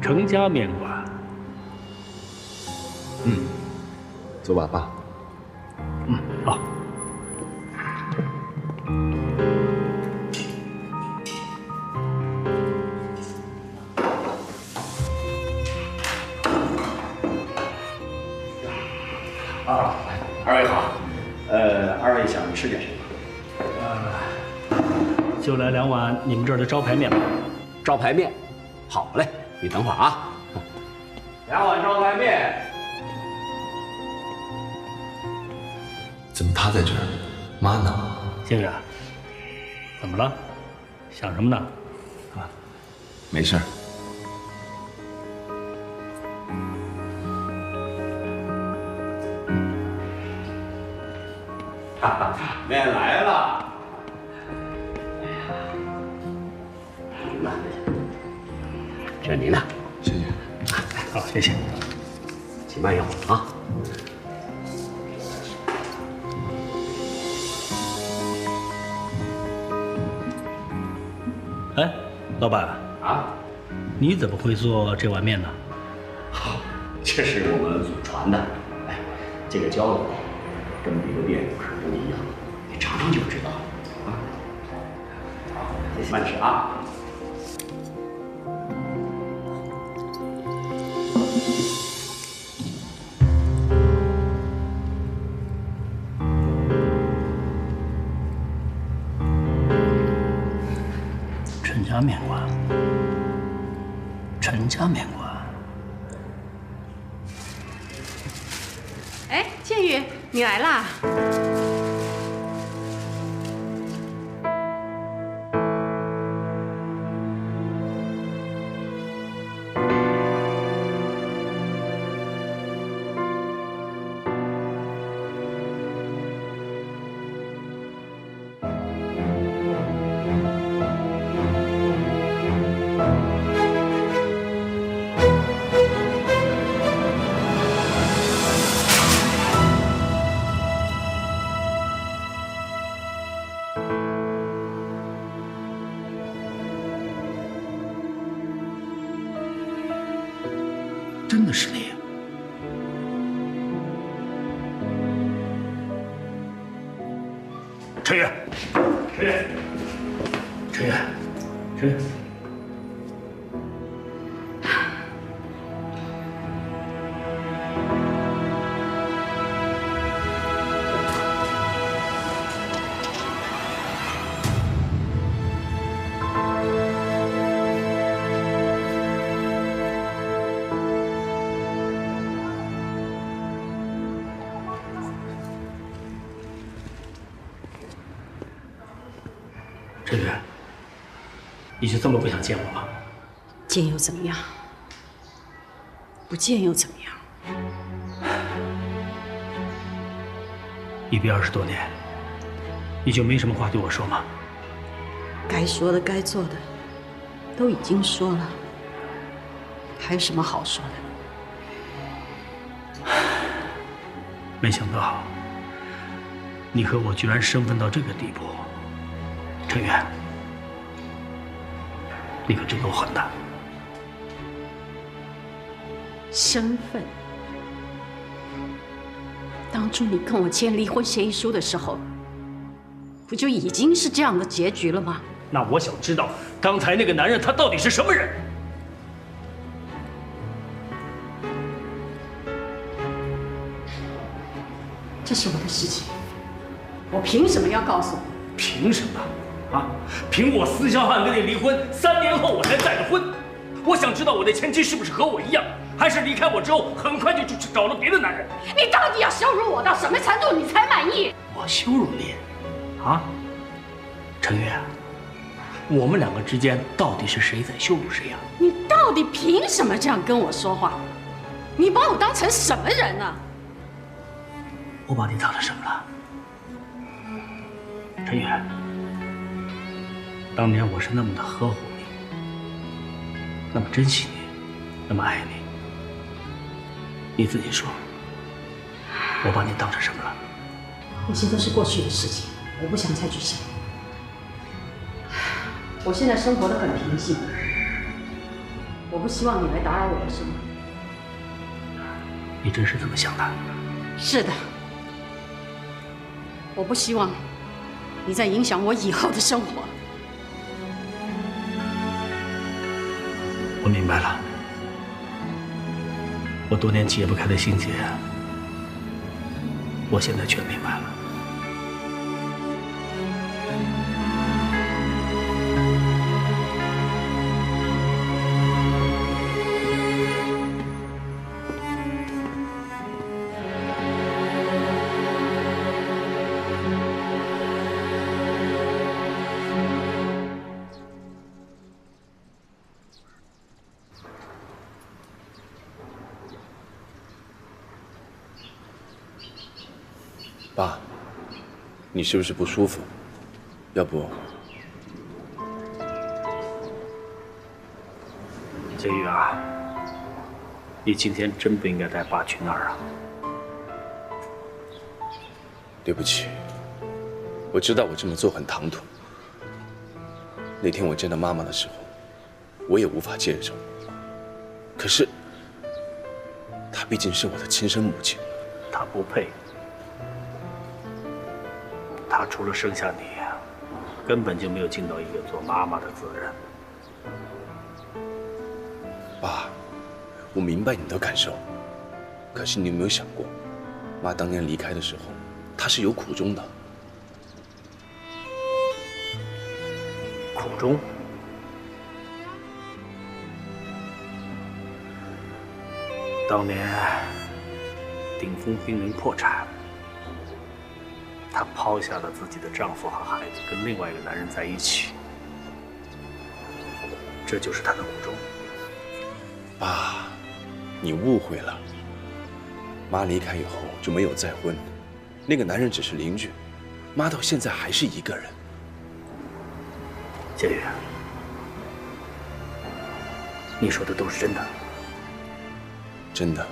程家面馆。坐吧，爸。好。二位好。二位想吃点什么？就来2碗你们这儿的招牌面吧。招牌面。好嘞，你等会儿啊。2碗招牌面。怎么他在这儿？妈呢？星月，怎么了？想什么呢？没事儿。面来了。那这您呢？谢谢。好，谢谢。请慢一会儿啊。哎，老板啊，你怎么会做这碗面呢？这是我们祖传的。哎，这个浇头跟别的店可不一样，你尝尝就知道了啊。好，慢吃啊。陈家面馆，陈家面馆。哎，建宇，你来啦！真的是你。陈月，陈月，陈月，陈月。陈月，你就这么不想见我吗？见又怎么样？不见又怎么样？一别20多年，你就没什么话对我说吗？该说的、该做的，都已经说了，还有什么好说的？没想到，你和我居然生分到这个地步。陈月，你可真够狠的。身份。当初你跟我签离婚协议书的时候，不就已经是这样的结局了吗？那我想知道，刚才那个男人他到底是什么人？这是我的事情，我凭什么要告诉你？凭什么？啊！凭我私下汉跟你离婚，3年后我才再的婚。我想知道我的前妻是不是和我一样，还是离开我之后很快就去找了别的男人？你到底要羞辱我到什么程度你才满意？我羞辱你？啊？陈月，我们2个之间到底是谁在羞辱谁呀？你到底凭什么这样跟我说话？你把我当成什么人呢？我把你当成什么了？陈月，当年我是那么的呵护你，那么珍惜你，那么爱你，你自己说，我把你当成什么了？那些都是过去的事情，我不想再去想。我现在生活得很平静，我不希望你来打扰我的生活。你真是这么想的？是的，我不希望你再影响我以后的生活。我明白了，我多年解不开的心结，我现在全明白了。爸，你是不是不舒服？要不……杰宇啊，你今天真不应该带爸去那儿啊！对不起，我知道我这么做很唐突。那天我见到妈妈的时候，我也无法接受。可是，她毕竟是我的亲生母亲，她不配。她除了生下你，根本就没有尽到一个做妈妈的责任。爸，我明白你的感受，可是你有没有想过，妈当年离开的时候，她是有苦衷的。苦衷？当年鼎丰冰凌破产。她抛下了自己的丈夫和孩子，跟另外一个男人在一起，这就是她的苦衷。爸，你误会了。妈离开以后就没有再婚，那个男人只是邻居，妈到现在还是一个人。谢宇，你说的都是真的？真的。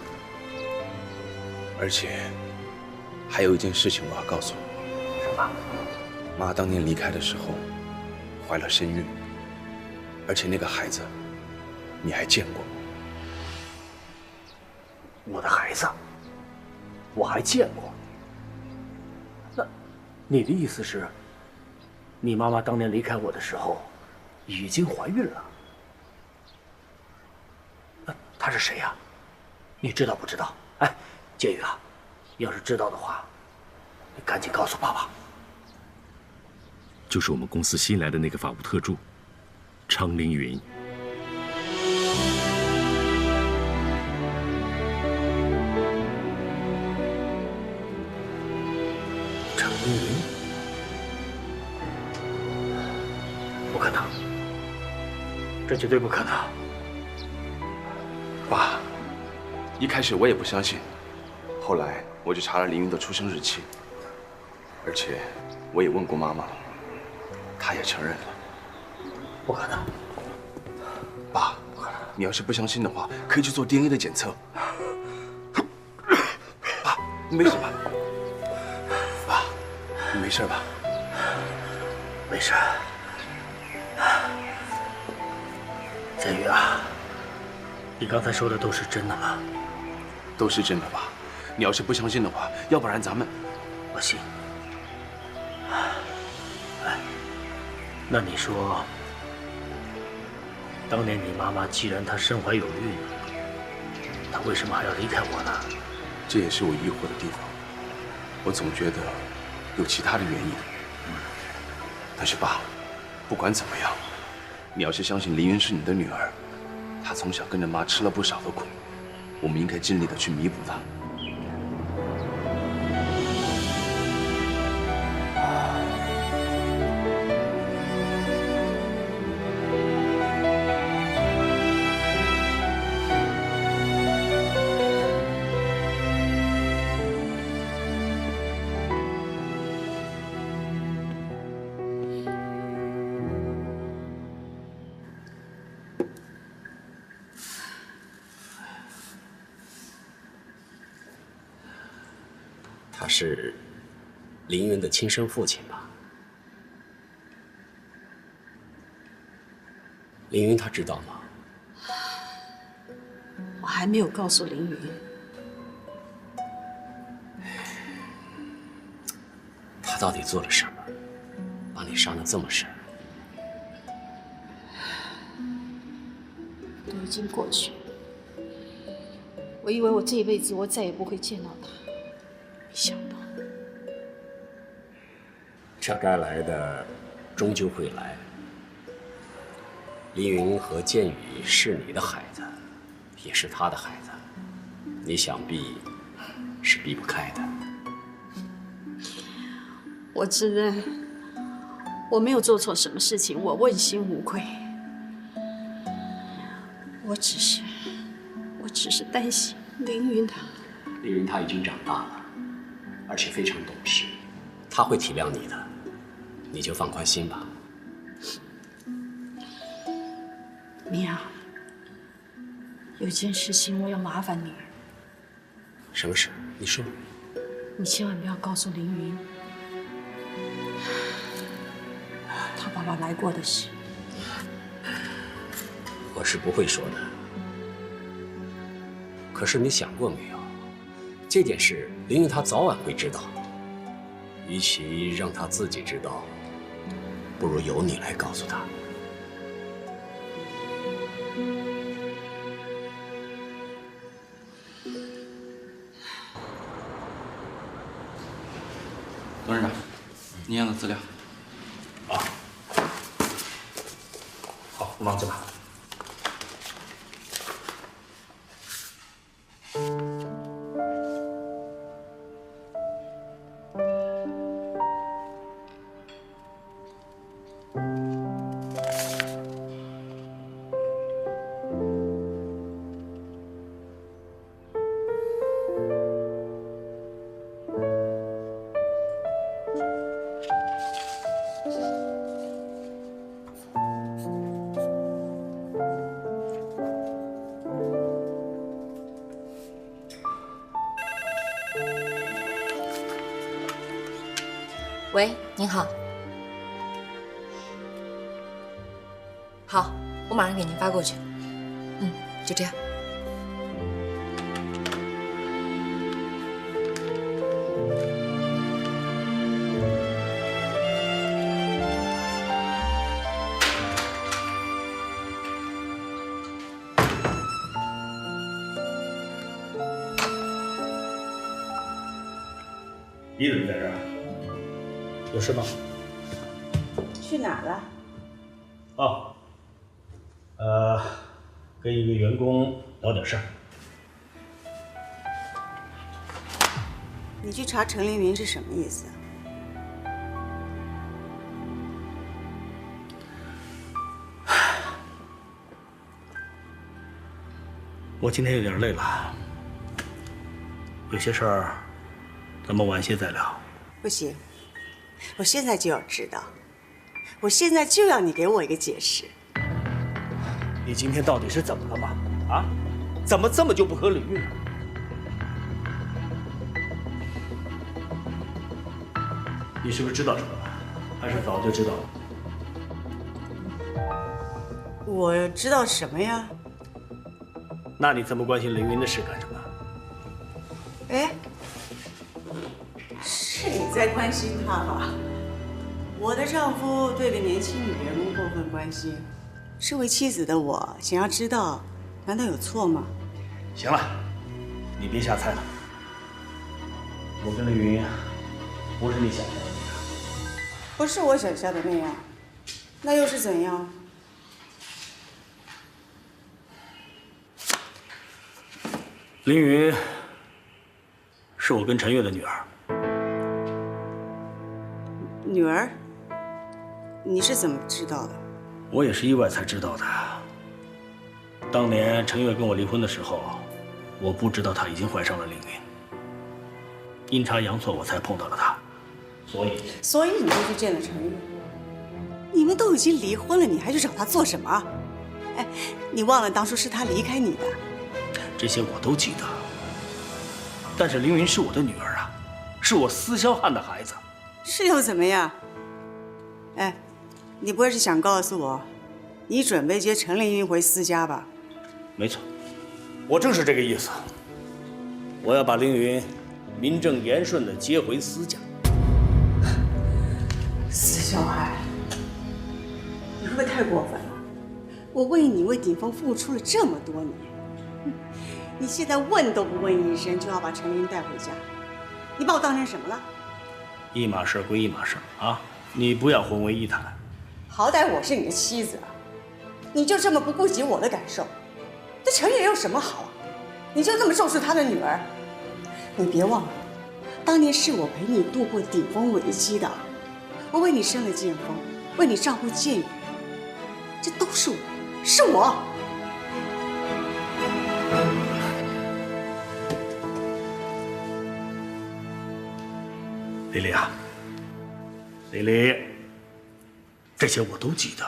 而且还有一件事情我要告诉你。什么？妈当年离开的时候，怀了身孕，而且那个孩子，你还见过。我的孩子，我还见过。那，你的意思是，你妈妈当年离开我的时候，已经怀孕了？那她是谁呀？你知道不知道？哎，介宇啊，要是知道的话，你赶紧告诉爸爸。就是我们公司新来的那个法务特助，昌凌云。昌凌云？不可能，这绝对不可能。爸，一开始我也不相信，后来我就查了凌云的出生日期，而且我也问过妈妈了。他也承认了，不可能，爸，你要是不相信的话，可以去做 DNA 的检测。爸，你没事吧？爸，你没事吧？没事。佳宇啊，你刚才说的都是真的吗？都是真的吧？你要是不相信的话，要不然咱们……我信。那你说，当年你妈妈既然她身怀有孕，她为什么还要离开我呢？这也是我疑惑的地方。我总觉得有其他的原因。但是爸，不管怎么样，你要是相信凌云是你的女儿，她从小跟着妈吃了不少的苦，我们应该尽力的去弥补她。他是凌云的亲生父亲吧？凌云他知道吗？我还没有告诉凌云。他到底做了什么，把你伤得这么深？都已经过去了。我以为我这一辈子我再也不会见到他，没想到。这该来的，终究会来。凌云和剑宇是你的孩子，也是他的孩子，你想避是避不开的。我自认我没有做错什么事情，我问心无愧。我只是担心凌云他。凌云他已经长大了，而且非常懂事，他会体谅你的，你就放宽心吧。明阳，有件事情我要麻烦你，什么事？你说。你千万不要告诉凌云他爸爸来过的事。我是不会说的。可是你想过没有，这件事凌云他早晚会知道。与其让他自己知道，不如由你来告诉他。董事长，您要的资料。好，忙去吧。喂，您好。好，我马上给您发过去。就这样。你怎么在这儿？有事吗？去哪儿了？哦，跟一个员工聊点事儿。你去查陈凌云是什么意思？我今天有点累了，有些事儿咱们晚些再聊。不行，我现在就要知道，我现在就要你给我一个解释。你今天到底是怎么了嘛？啊，怎么这么就不可理喻呢？你是不是知道什么了？还是早就知道了？我知道什么呀？那你这么关心凌云的事干什么？哎，是你在关心他吧？我的丈夫对个年轻女员工过分关心，身为妻子的我想要知道，难道有错吗？行了，你别瞎猜了。我跟凌云不是你想象的那样。不是我想象的那样，那又是怎样？凌云是我跟陈月的女儿。女儿？你是怎么知道的？我也是意外才知道的。当年陈月跟我离婚的时候，我不知道她已经怀上了凌云，阴差阳错我才碰到了她，所以你就去见了陈月。你们都已经离婚了，你还去找他做什么？哎，你忘了当初是他离开你的。这些我都记得。但是凌云是我的女儿啊，是我施霄汉的孩子。是又怎么样？哎，你不会是想告诉我，你准备接陈凌云回私家吧？没错，我正是这个意思。我要把凌云名正言顺地接回司家。司小海，你会不会太过分了？我为你为鼎峰付出了这么多年，你现在问都不问一声就要把陈琳带回家，你把我当成什么了？一码事归一码事啊，你不要混为一谈。好歹我是你的妻子啊，你就这么不顾及我的感受，对陈琳有什么好？你就这么重视他的女儿？你别忘了，当年是我陪你度过顶峰危机的，我为你生了剑锋，为你照顾剑雨，这都是我，是我。蕾蕾啊，蕾蕾，这些我都记得，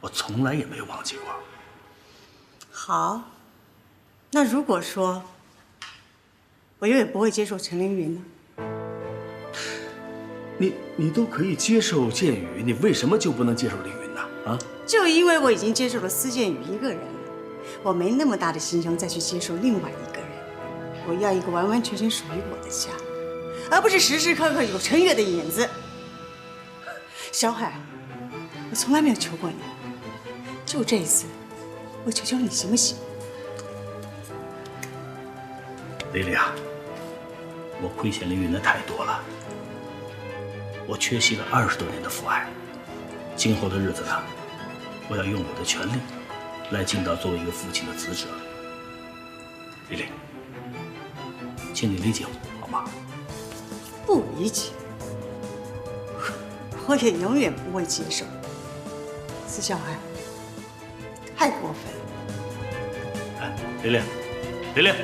我从来也没有忘记过。好，那如果说我永远不会接受陈凌云呢？你都可以接受剑雨，你为什么就不能接受凌云呢？啊？就因为我已经接受了司剑雨一个人了，我没那么大的心胸再去接受另外一个人。我要一个完完全全属于我的家，而不是时时刻刻有陈月的影子。小海，我从来没有求过你，就这一次，我求求你行不行？蕾蕾啊，我亏欠凌云的太多了，我缺席了20多年的父爱，今后的日子呢，我要用我的全力来尽到作为一个父亲的职责。蕾蕾，请你理解我好吗？不理解，我也永远不会接受。司小海，太过分了。哎，蕾蕾，蕾蕾。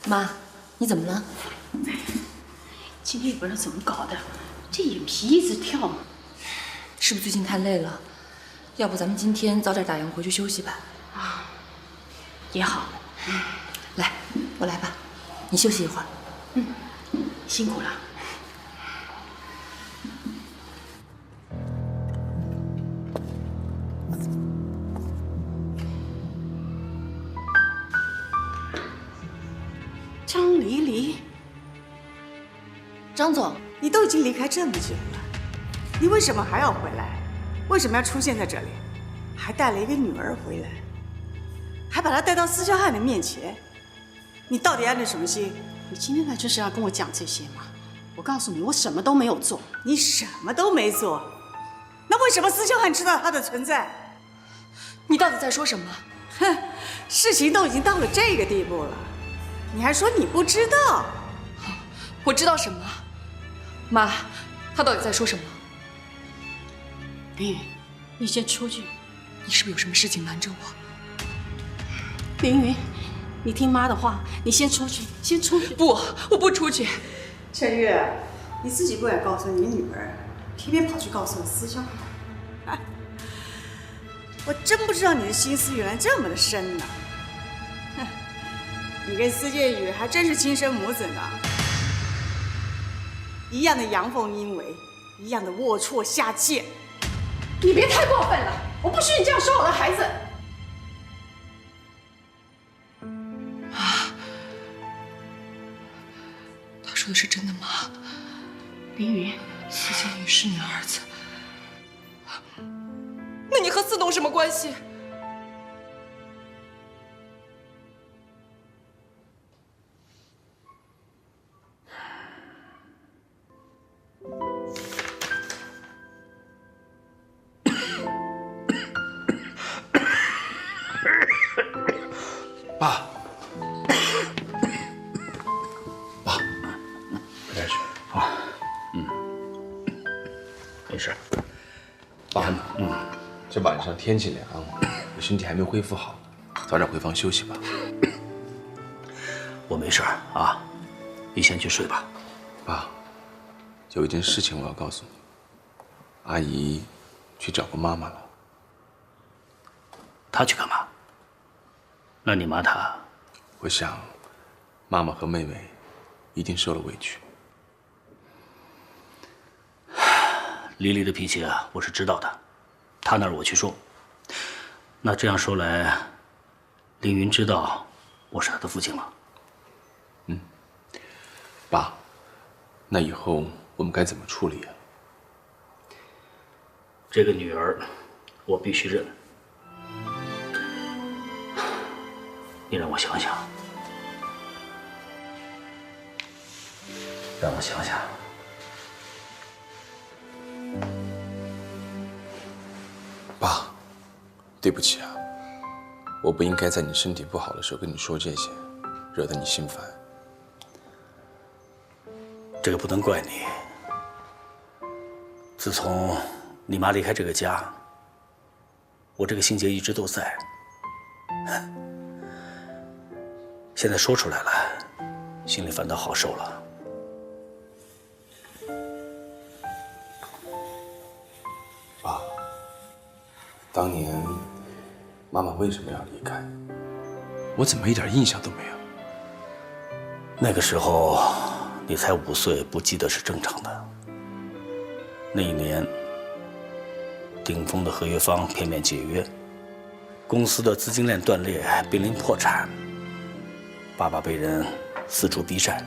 妈，你怎么了？今天也不知道怎么搞的，这眼皮一直跳。是不是最近太累了？要不咱们今天早点打烊回去休息吧？啊，也好。来，我来吧，你休息一会儿。辛苦了。张离离，张总，你都已经离开这么久了，你为什么还要回来？为什么要出现在这里？还带了一个女儿回来，还把她带到司萧汉的面前，你到底安着什么心？你今天来就是要跟我讲这些吗？我告诉你，我什么都没有做。你什么都没做，那为什么司萧汉知道她的存在？你到底在说什么？哼，事情都已经到了这个地步了，你还说你不知道？我知道什么？妈，他到底在说什么？凌云，你先出去。你是不是有什么事情瞒着我？凌云，你听妈的话，你先出去，先出去。不，我不出去。陈月，你自己不敢告诉你女儿，偏偏跑去告诉了司萧汉。我真不知道你的心思原来这么的深呢。哼，你跟司剑雨还真是亲生母子呢，一样的阳奉阴违，一样的龌龊下贱。你别太过分了，我不许你这样说我的孩子。他说的是真的吗？凌云，司剑雨是你儿子，那你和司董什么关系？爸，爸，快点去。好，没事。爸，这晚上天气凉，我身体还没恢复好，早点回房休息吧。我没事啊，你先去睡吧。爸，有一件事情我要告诉你，阿姨去找过妈妈了。她去干嘛？那你骂她？我想，妈妈和妹妹一定受了委屈。黎黎的脾气啊，我是知道的，她那儿我去说。那这样说来，凌云知道我是他的父亲了。爸，那以后我们该怎么处理啊？这个女儿，我必须认。你让我想想，让我想想。爸，对不起啊，我不应该在你身体不好的时候跟你说这些，惹得你心烦。这个不能怪你。自从你妈离开这个家，我这个心结一直都在。现在说出来了，心里反倒好受了。爸，当年妈妈为什么要离开？我怎么一点印象都没有？那个时候你才5岁，不记得是正常的。那一年，顶峰的合约方片面解约，公司的资金链断裂，濒临破产。爸爸被人四处逼债，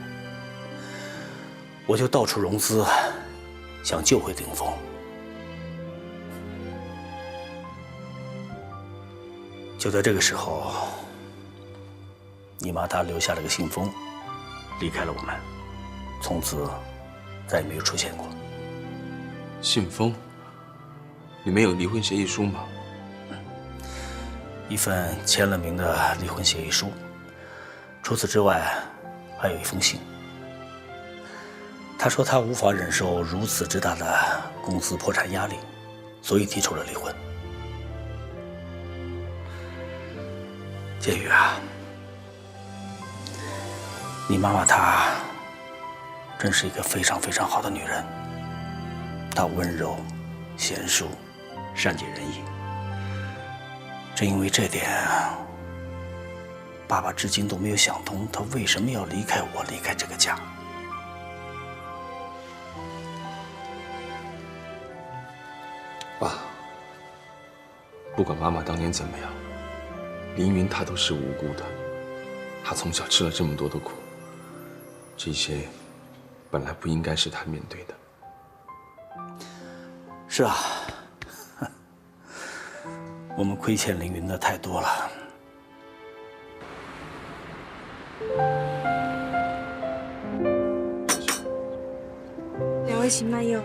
我就到处融资，想救回顶峰。就在这个时候，你妈她留下了个信封，离开了我们，从此再也没有出现过。信封？里面有离婚协议书吗？一份签了名的离婚协议书。除此之外，还有一封信。他说他无法忍受如此之大的公司破产压力，所以提出了离婚。建宇啊，你妈妈她真是一个非常非常好的女人，她温柔、贤淑、善解人意。正因为这点，爸爸至今都没有想通，他为什么要离开我，离开这个家。爸，不管妈妈当年怎么样，凌云她都是无辜的，她从小吃了这么多的苦，这些本来不应该是她面对的。是啊，我们亏欠凌云的太多了。2位请慢用。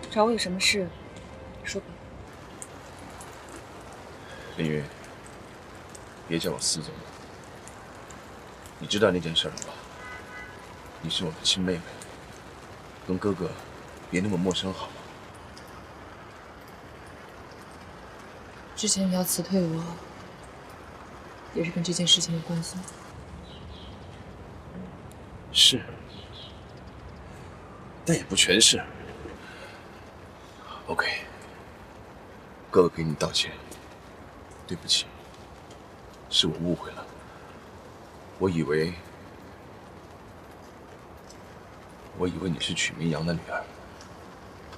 找我有什么事？说吧。凌云，别叫我司总了。你知道那件事了吧？你是我的亲妹妹，跟哥哥别那么陌生好吗？之前你要辞退我，也是跟这件事情有关系吗？是，但也不全是。OK， 哥哥给你道歉，对不起，是我误会了。我以为你是曲明阳的女儿。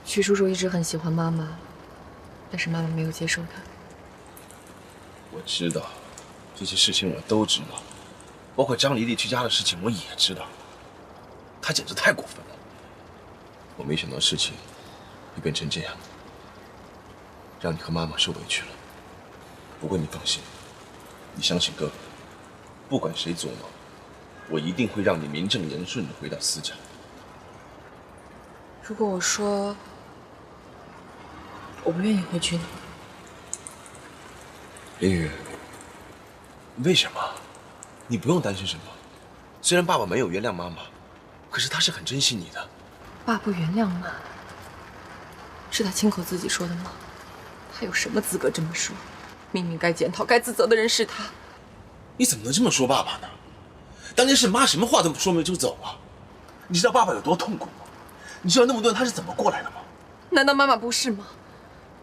曲叔叔一直很喜欢妈妈，但是妈妈没有接受他。我知道，这些事情我都知道，包括张黎黎去家的事情我也知道。他简直太过分了，我没想到事情会变成这样，让你和妈妈受委屈了。不过你放心，你相信哥哥，不管谁阻挠，我一定会让你名正言顺的回到司家。如果我说我不愿意回去呢？林雨，为什么？你不用担心什么。虽然爸爸没有原谅妈妈，可是他是很珍惜你的。爸不原谅妈，是他亲口自己说的吗？他有什么资格这么说？明明该检讨、该自责的人是他。你怎么能这么说爸爸呢？当年是妈什么话都不说没就走了，你知道爸爸有多痛苦吗？你知道那么多年他是怎么过来的吗？难道妈妈不是吗？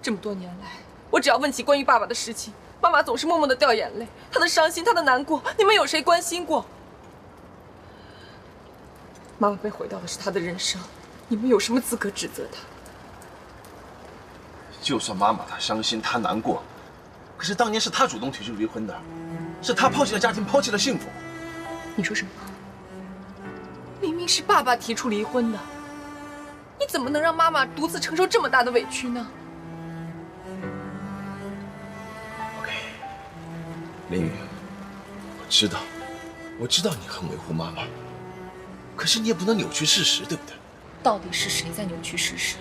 这么多年来，我只要问起关于爸爸的事情，妈妈总是默默地掉眼泪。她的伤心，她的难过，你们有谁关心过？妈妈被毁掉的是她的人生，你们有什么资格指责她？就算妈妈她伤心，她难过，可是当年是她主动提出离婚的，是她抛弃了家庭，抛弃了幸福。你说什么？明明是爸爸提出离婚的，你怎么能让妈妈独自承受这么大的委屈呢？ OK， 林雨，我知道你很维护妈妈，可是你也不能扭曲事实，对不对？到底是谁在扭曲事实？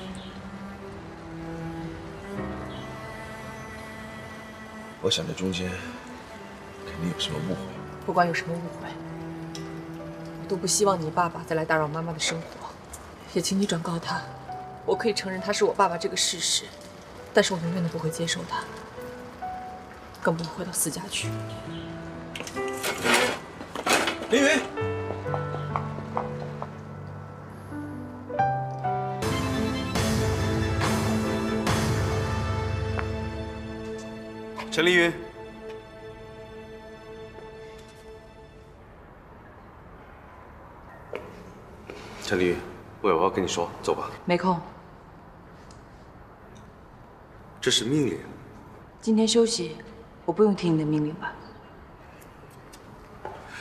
我想这中间肯定有什么误会。不管有什么误会，我都不希望你爸爸再来打扰妈妈的生活。也请你转告他，我可以承认他是我爸爸这个事实，但是我永远都不会接受他，更不会回到四家去。林云，陈凌云。 陈凌云，我有话跟你说，走吧。没空。这是命令。今天休息，我不用听你的命令吧？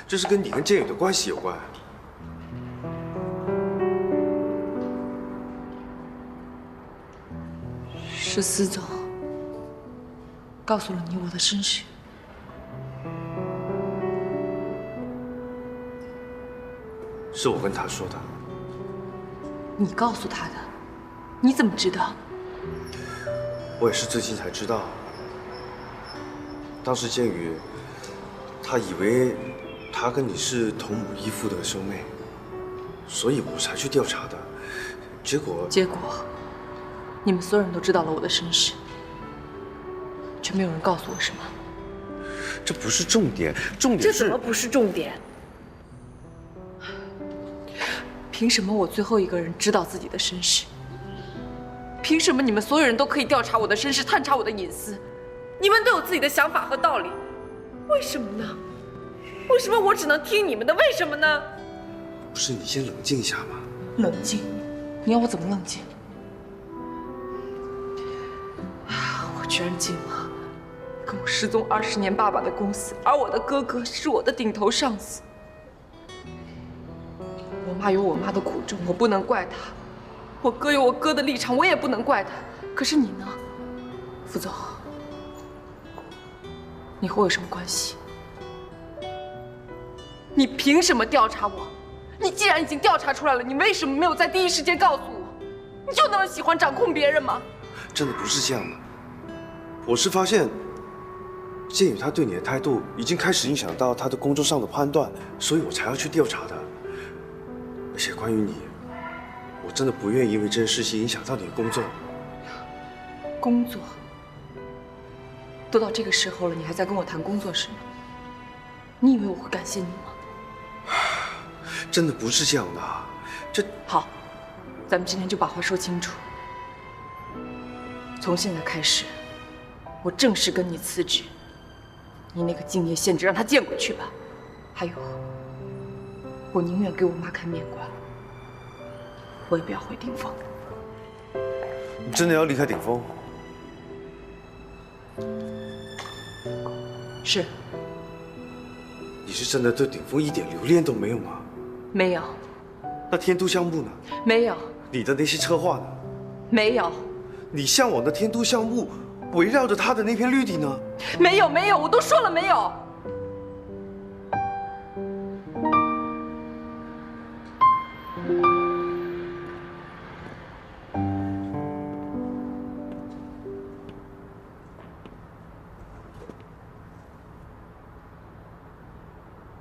这是跟你跟建宇的关系有关。是司总告诉了你我的身世。 是我跟他说的。你告诉他的？你怎么知道？我也是最近才知道。当时建宇，他以为他跟你是同母异父的兄妹，所以我才去调查的。结果，你们所有人都知道了我的身世，却没有人告诉我什么。这不是重点，重点是……这怎么不是重点？ 凭什么我最后一个人知道自己的身世？凭什么你们所有人都可以调查我的身世、探查我的隐私？你们都有自己的想法和道理，为什么呢？为什么我只能听你们的？为什么呢？不是你先冷静一下吗？冷静？你要我怎么冷静？我居然进了跟我失踪20年爸爸的公司，而我的哥哥是我的顶头上司。 我妈有我妈的苦衷，我不能怪她；我哥有我哥的立场，我也不能怪他。可是你呢，副总？你和我有什么关系？你凭什么调查我？你既然已经调查出来了，你为什么没有在第一时间告诉我？你就那么喜欢掌控别人吗？真的不是这样的，我是发现建宇他对你的态度已经开始影响到他的工作上的判断，所以我才要去调查的。 而且关于你，我真的不愿意因为这件事情影响到你的工作。工作？都到这个时候了，你还在跟我谈工作是吗？你以为我会感谢你吗？真的不是这样的，这……好，咱们今天就把话说清楚。从现在开始，我正式跟你辞职，你那个竞业限制让他见鬼去吧。还有。 我宁愿给我妈开面馆，我也不要回顶峰。你真的要离开顶峰？是。你是真的对顶峰一点留恋都没有吗？没有。那天都项目呢？没有。你的那些策划呢？没有。你向往的天都项目，围绕着它的那片绿地呢？没有，没有，我都说了没有。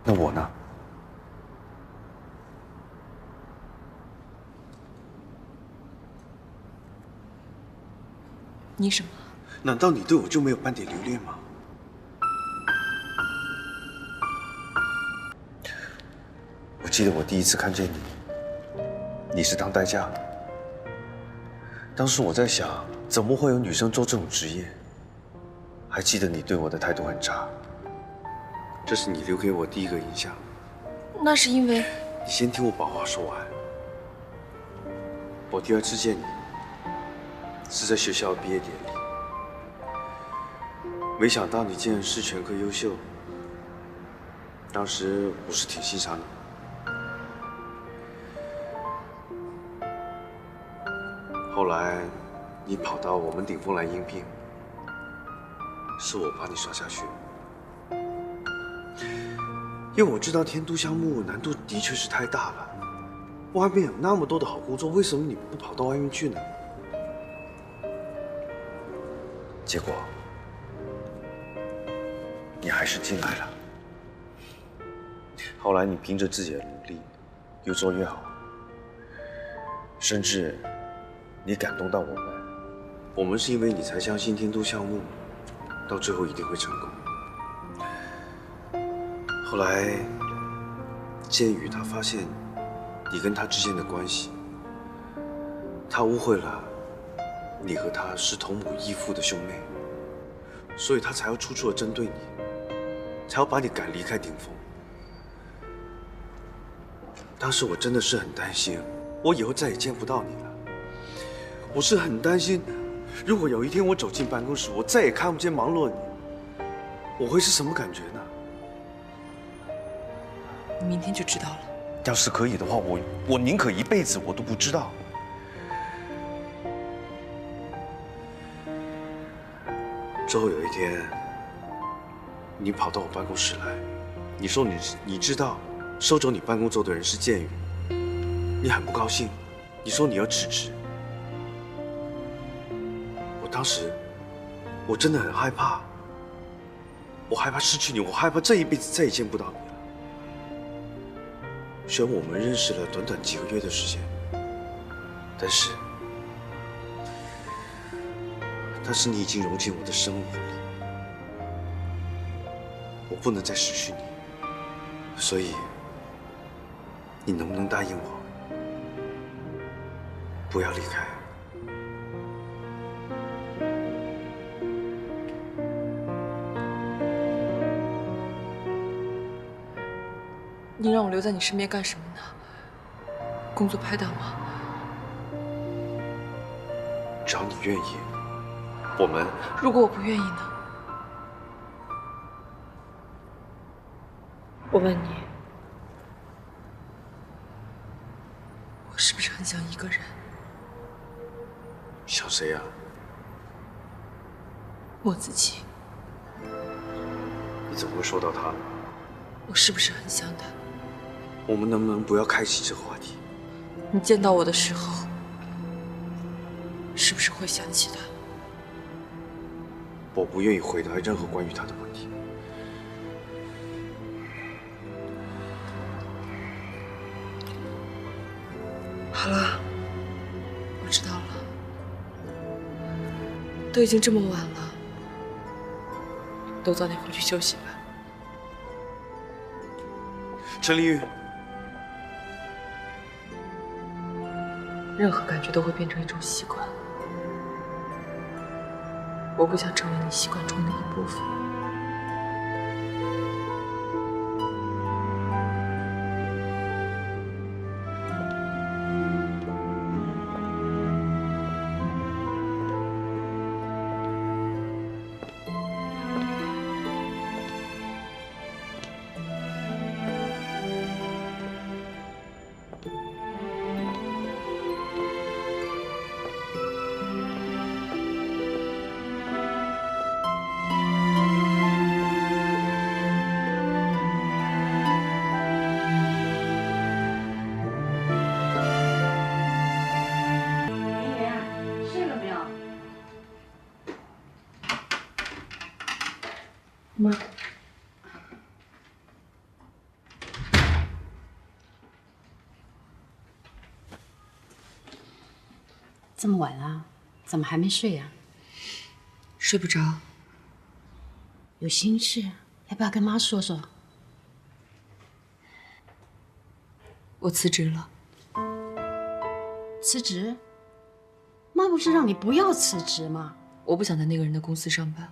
那我呢？你什么？难道你对我就没有半点留恋吗？记得我第一次看见你，你是当代驾。当时我在想，怎么会有女生做这种职业？还记得你对我的态度很差，这是你留给我第一个印象。那是因为……你先听我把话说完。我第二次见你，是在学校毕业典礼，没想到你竟然是全科优秀。当时我是挺欣赏你。后来，你跑到我们鼎丰来应聘，是我把你刷下去。因为我知道天都项目难度的确是太大了，外面有那么多的好工作，为什么你不跑到外面去呢？结果，你还是进来了。后来你凭着自己的努力，越做越好，甚至你感动到我们。我们是因为你才相信天都项目到最后一定会成功。后来，建宇他发现你跟他之间的关系，他误会了你和他是同母异父的兄妹，所以他才要处处的针对你，才要把你赶离开鼎丰。当时我真的是很担心，我以后再也见不到你了。我是很担心，如果有一天我走进办公室，我再也看不见忙碌的你，我会是什么感觉呢？你明天就知道了。要是可以的话，我宁可一辈子我都不知道。之后有一天，你跑到我办公室来，你说你知道收走你办公桌的人是建宇，你很不高兴，你说你要辞职。我当时我真的很害怕，我害怕失去你，我害怕这一辈子再也见不到你了。虽然我们认识了短短几个月的时间，但是你已经融进我的生活里，我不能再失去你，所以你能不能答应我，不要离开？你让我留在你身边干什么呢？工作拍档吗？只要你愿意，我们……如果我不愿意呢？我问你，我是不是很想一个人？想谁呀？我自己。你怎么会说到他呢？我是不是很想他？我们能不能不要开启这个话题？你见到我的时候，是不是会想起他？我不愿意回答任何关于他的问题。好了，我知道了。都已经这么晚了，都早点回去休息吧。陈丽玉，任何感觉都会变成一种习惯，我不想成为你习惯中的一部分。妈，这么晚了，怎么还没睡呀？睡不着。有心事，要不要跟妈说说？我辞职了。辞职？妈不是让你不要辞职吗？我不想在那个人的公司上班。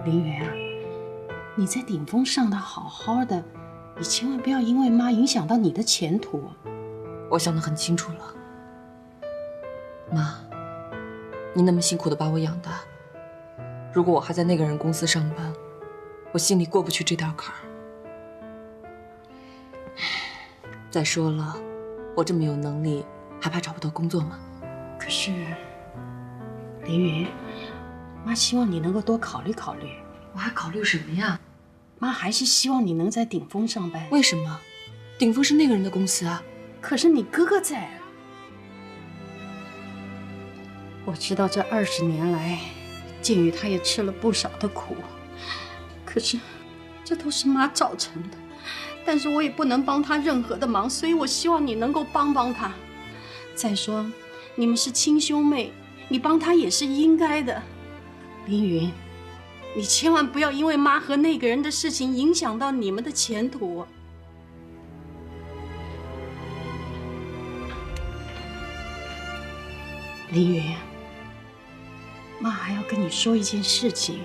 林媛啊，你在顶峰上的好好的，你千万不要因为妈影响到你的前途。我想得很清楚了，妈，你那么辛苦的把我养大，如果我还在那个人公司上班，我心里过不去这道坎儿。再说了，我这么有能力，还怕找不到工作吗？可是，林云，妈希望你能够多考虑考虑。我还考虑什么呀？妈还是希望你能在顶峰上班。为什么？顶峰是那个人的公司啊。可是你哥哥在。我知道这20年来，建宇他也吃了不少的苦，可是这都是妈造成的。但是我也不能帮他任何的忙，所以我希望你能够帮帮他。再说，你们是亲兄妹，你帮他也是应该的。凌云，你千万不要因为妈和那个人的事情影响到你们的前途。凌云，妈还要跟你说一件事情。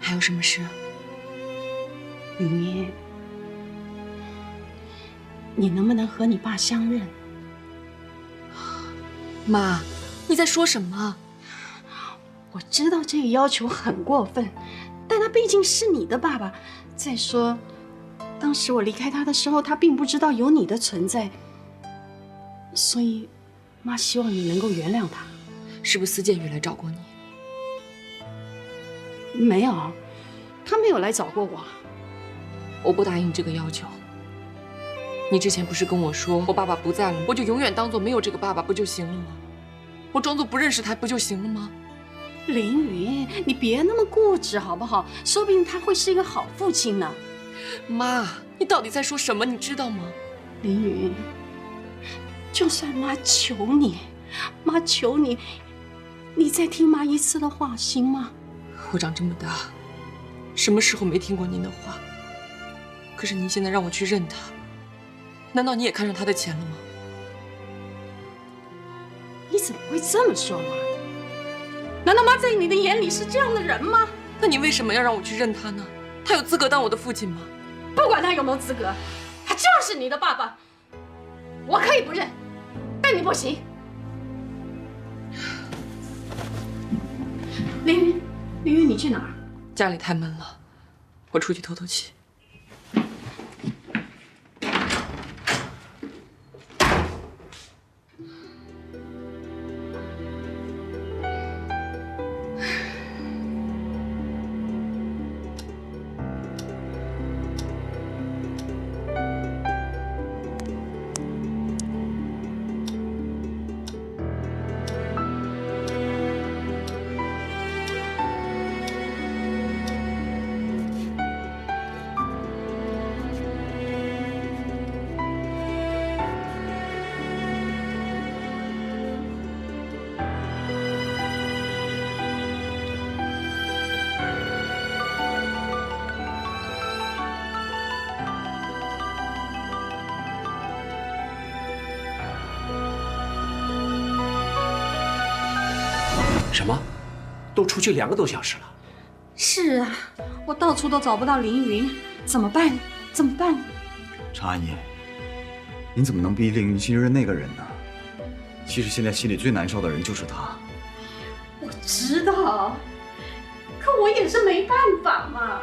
还有什么事？雨眠，你能不能和你爸相认？妈，你在说什么？我知道这个要求很过分，但他毕竟是你的爸爸。再说，当时我离开他的时候，他并不知道有你的存在，所以妈希望你能够原谅他。是不是司建宇来找过你？没有，他没有来找过我。我不答应这个要求。你之前不是跟我说，我爸爸不在了，我就永远当做没有这个爸爸不就行了吗？我装作不认识他不就行了吗？凌云，你别那么固执好不好？说不定他会是一个好父亲呢。妈，你到底在说什么？你知道吗？凌云，就算妈求你，妈求你，你再听妈一次的话，行吗？我长这么大，什么时候没听过您的话？可是您现在让我去认他，难道你也看上他的钱了吗？你怎么会这么说妈？难道妈在你的眼里是这样的人吗？那你为什么要让我去认他呢？他有资格当我的父亲吗？不管他有没有资格，他就是你的爸爸。我可以不认，但你不行。凌云，凌云，你去哪儿？家里太闷了，我出去透透气。什么？都出去2个多小时了。是啊，我到处都找不到凌云，怎么办？怎么办？常阿姨，您怎么能逼凌云去认那个人呢？其实现在心里最难受的人就是他。我知道，可我也是没办法嘛。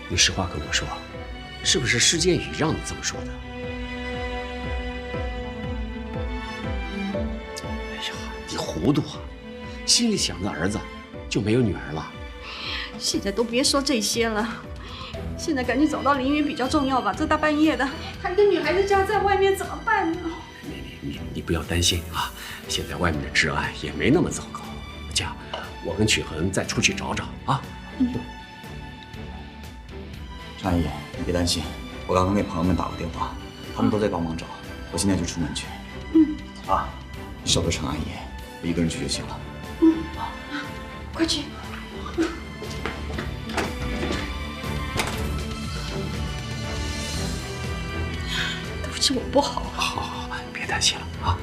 你实话跟我说，是不是施建宇让你这么说的？哎呀，你糊涂啊！心里想着儿子，就没有女儿了。现在都别说这些了，现在赶紧找到凌云比较重要吧。这大半夜的，他一个女孩子家在外面怎么办呢？你不要担心啊，现在外面的治安也没那么糟糕。这样，我跟曲恒再出去找找啊。常阿姨，你别担心，我刚刚给朋友们打过电话，他们都在帮忙找，我现在就出门去。啊，你守着常阿姨，我一个人去就行了。快去。是我不好。好，别担心了啊。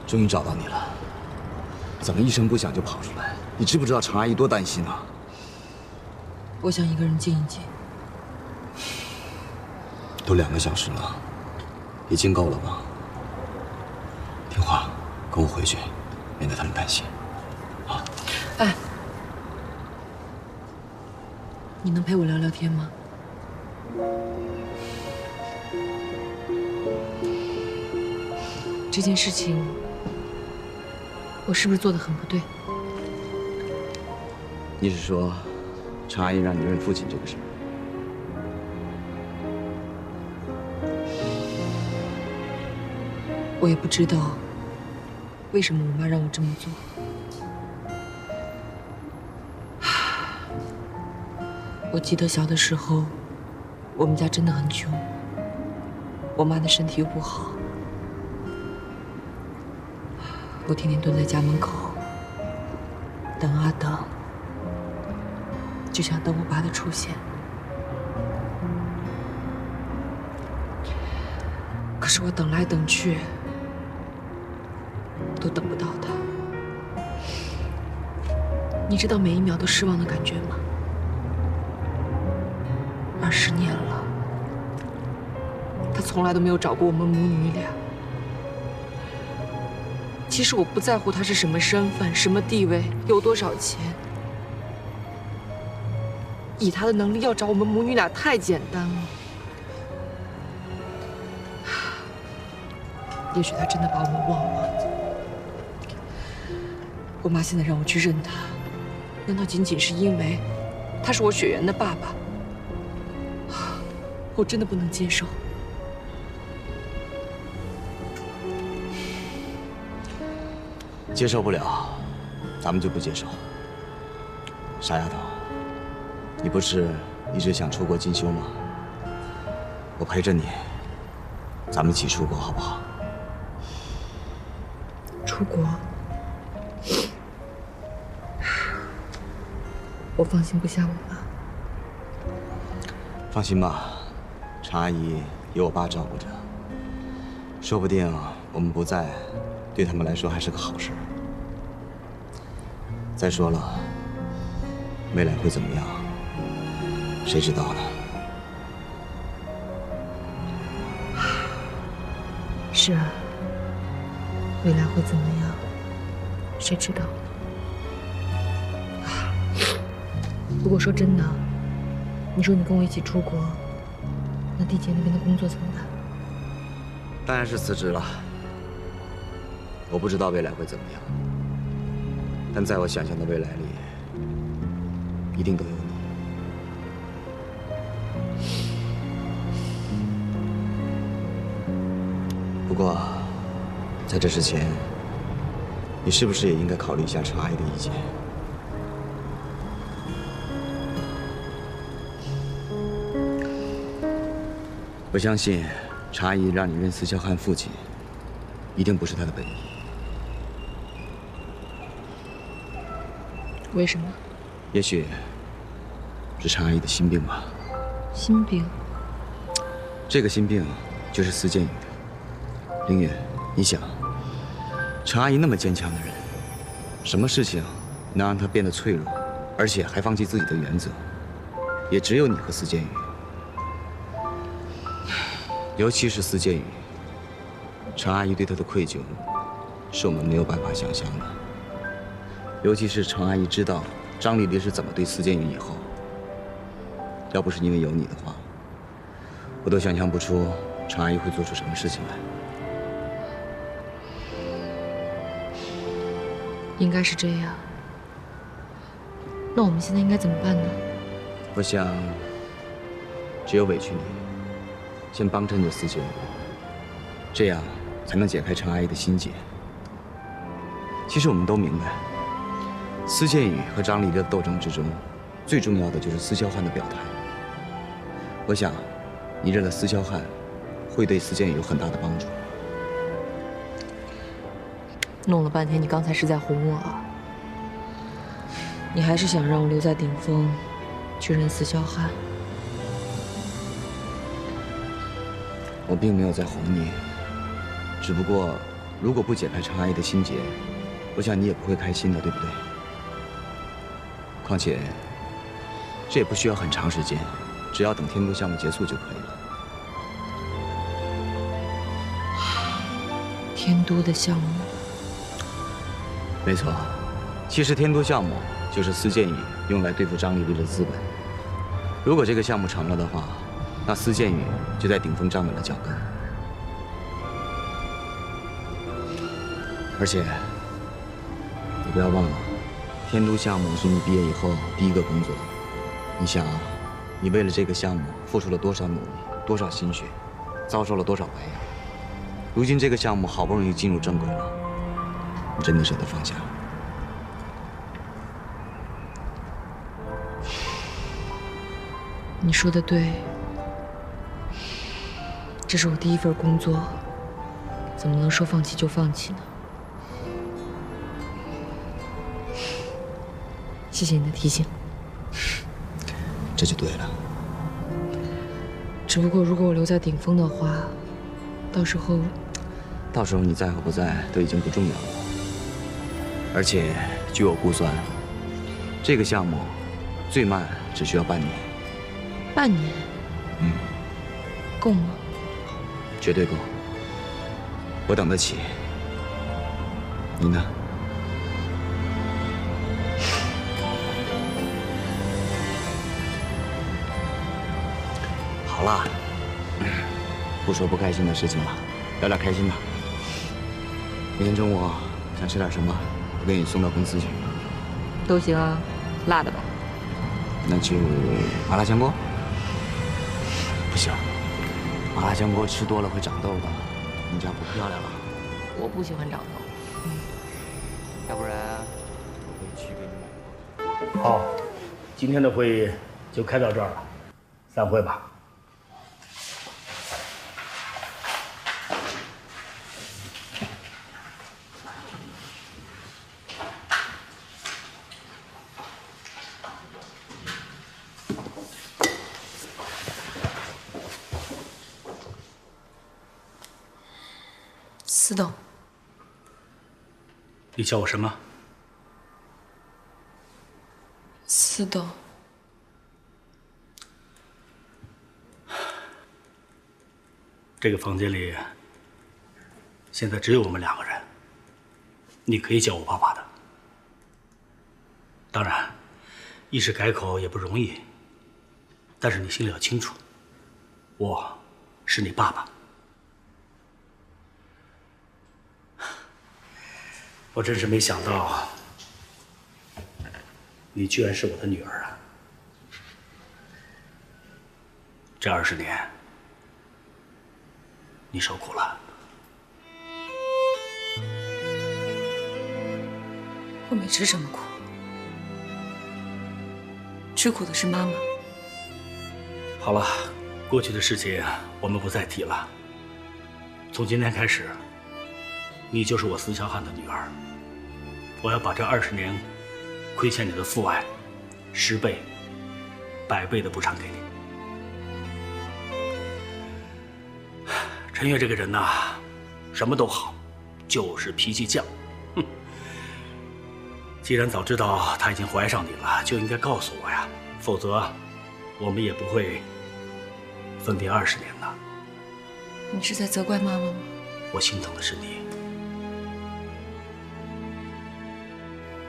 终于找到你了，怎么一声不响就跑出来？你知不知道常阿姨多担心啊？我想一个人静一静。都2个小时了，已经够了吧？听话，跟我回去，免得他们担心。啊！哎，你能陪我聊聊天吗？这件事情，我是不是做得很不对？你是说，常阿姨让你认父亲这个事？我也不知道为什么我妈让我这么做。我记得小的时候，我们家真的很穷，我妈的身体又不好，我天天蹲在家门口，等啊等，就想等我爸的出现。可是我等来等去，都等不到他。你知道每一秒都失望的感觉吗？20年了，他从来都没有找过我们母女俩。其实我不在乎他是什么身份、什么地位、有多少钱，以他的能力要找我们母女俩太简单了。也许他真的把我们忘了。我妈现在让我去认他，难道仅仅是因为他是我雪原的爸爸？我真的不能接受。接受不了，咱们就不接受。傻丫头，你不是一直想出国进修吗？我陪着你，咱们一起出国好不好？出国，我放心不下我妈。放心吧，常阿姨有我爸照顾着，说不定我们不在，对他们来说还是个好事。再说了，未来会怎么样，谁知道呢？是啊，未来会怎么样，谁知道？不过说真的，你说你跟我一起出国，那地姐那边的工作怎么办？当然是辞职了。我不知道未来会怎么样，但在我想象的未来里，一定都有你。不过，在这之前，你是不是也应该考虑一下常阿姨的意见？我相信，常阿姨让你认司萧汉父亲，一定不是她的本意。为什么？也许是常阿姨的心病吧。心病？这个心病就是司建宇。凌云，你想，常阿姨那么坚强的人，什么事情能让她变得脆弱，而且还放弃自己的原则？也只有你和司建宇。尤其是司建宇，常阿姨对他的愧疚，是我们没有办法想象的。尤其是常阿姨知道张丽丽是怎么对司建宇以后，要不是因为有你的话，我都想象不出常阿姨会做出什么事情来。应该是这样。那我们现在应该怎么办呢？我想，只有委屈你，先帮着你的司建宇。这样才能解开程阿姨的心结。其实我们都明白，司建宇和张丽丽的斗争之中，最重要的就是司萧汉的表态。我想，你认了司萧汉，会对司建宇有很大的帮助。弄了半天，你刚才是在哄我啊？你还是想让我留在顶峰，去认司萧汉？我并没有在哄你，只不过，如果不解开程阿姨的心结，我想你也不会开心的，对不对？况且，这也不需要很长时间，只要等天都项目结束就可以了。天都的项目？没错，其实天都项目就是司建宇用来对付张丽丽的资本。如果这个项目成了的话，那司建宇就在顶峰站稳了脚跟。而且，你不要忘了，天都项目是你毕业以后第一个工作。你想啊，你为了这个项目付出了多少努力，多少心血，遭受了多少白眼。如今这个项目好不容易进入正轨了，你真的舍得放下？你说的对，这是我第一份工作，怎么能说放弃就放弃呢？谢谢你的提醒。这就对了。只不过如果我留在顶峰的话，到时候你在和不在都已经不重要了。而且据我估算，这个项目最慢只需要半年。半年？够吗？绝对够。我等得起。你呢？好啦，不说不开心的事情了，聊点开心的。明天中午想吃点什么？我给你送到公司去。都行啊，辣的吧？那就麻辣香锅。不行，麻辣香锅吃多了会长痘的，你这样不漂亮了。我不喜欢长痘。要不然我可以去给你买。好，今天的会议就开到这儿了，散会吧。司董，你叫我什么？司董。这个房间里现在只有我们两个人，你可以叫我爸爸的。当然，一时改口也不容易，但是你心里要清楚，我是你爸爸。我真是没想到，你居然是我的女儿啊！这20年，你受苦了。我没吃什么苦，吃苦的是妈妈。好了，过去的事情我们不再提了。从今天开始，你就是我司萧汉的女儿。我要把这20年亏欠你的父爱10倍、100倍的补偿给你。陈月这个人呐，什么都好，就是脾气犟。哼！既然早知道她已经怀上你了，就应该告诉我呀，否则我们也不会分别20年呢。你是在责怪妈妈吗？我心疼的是你。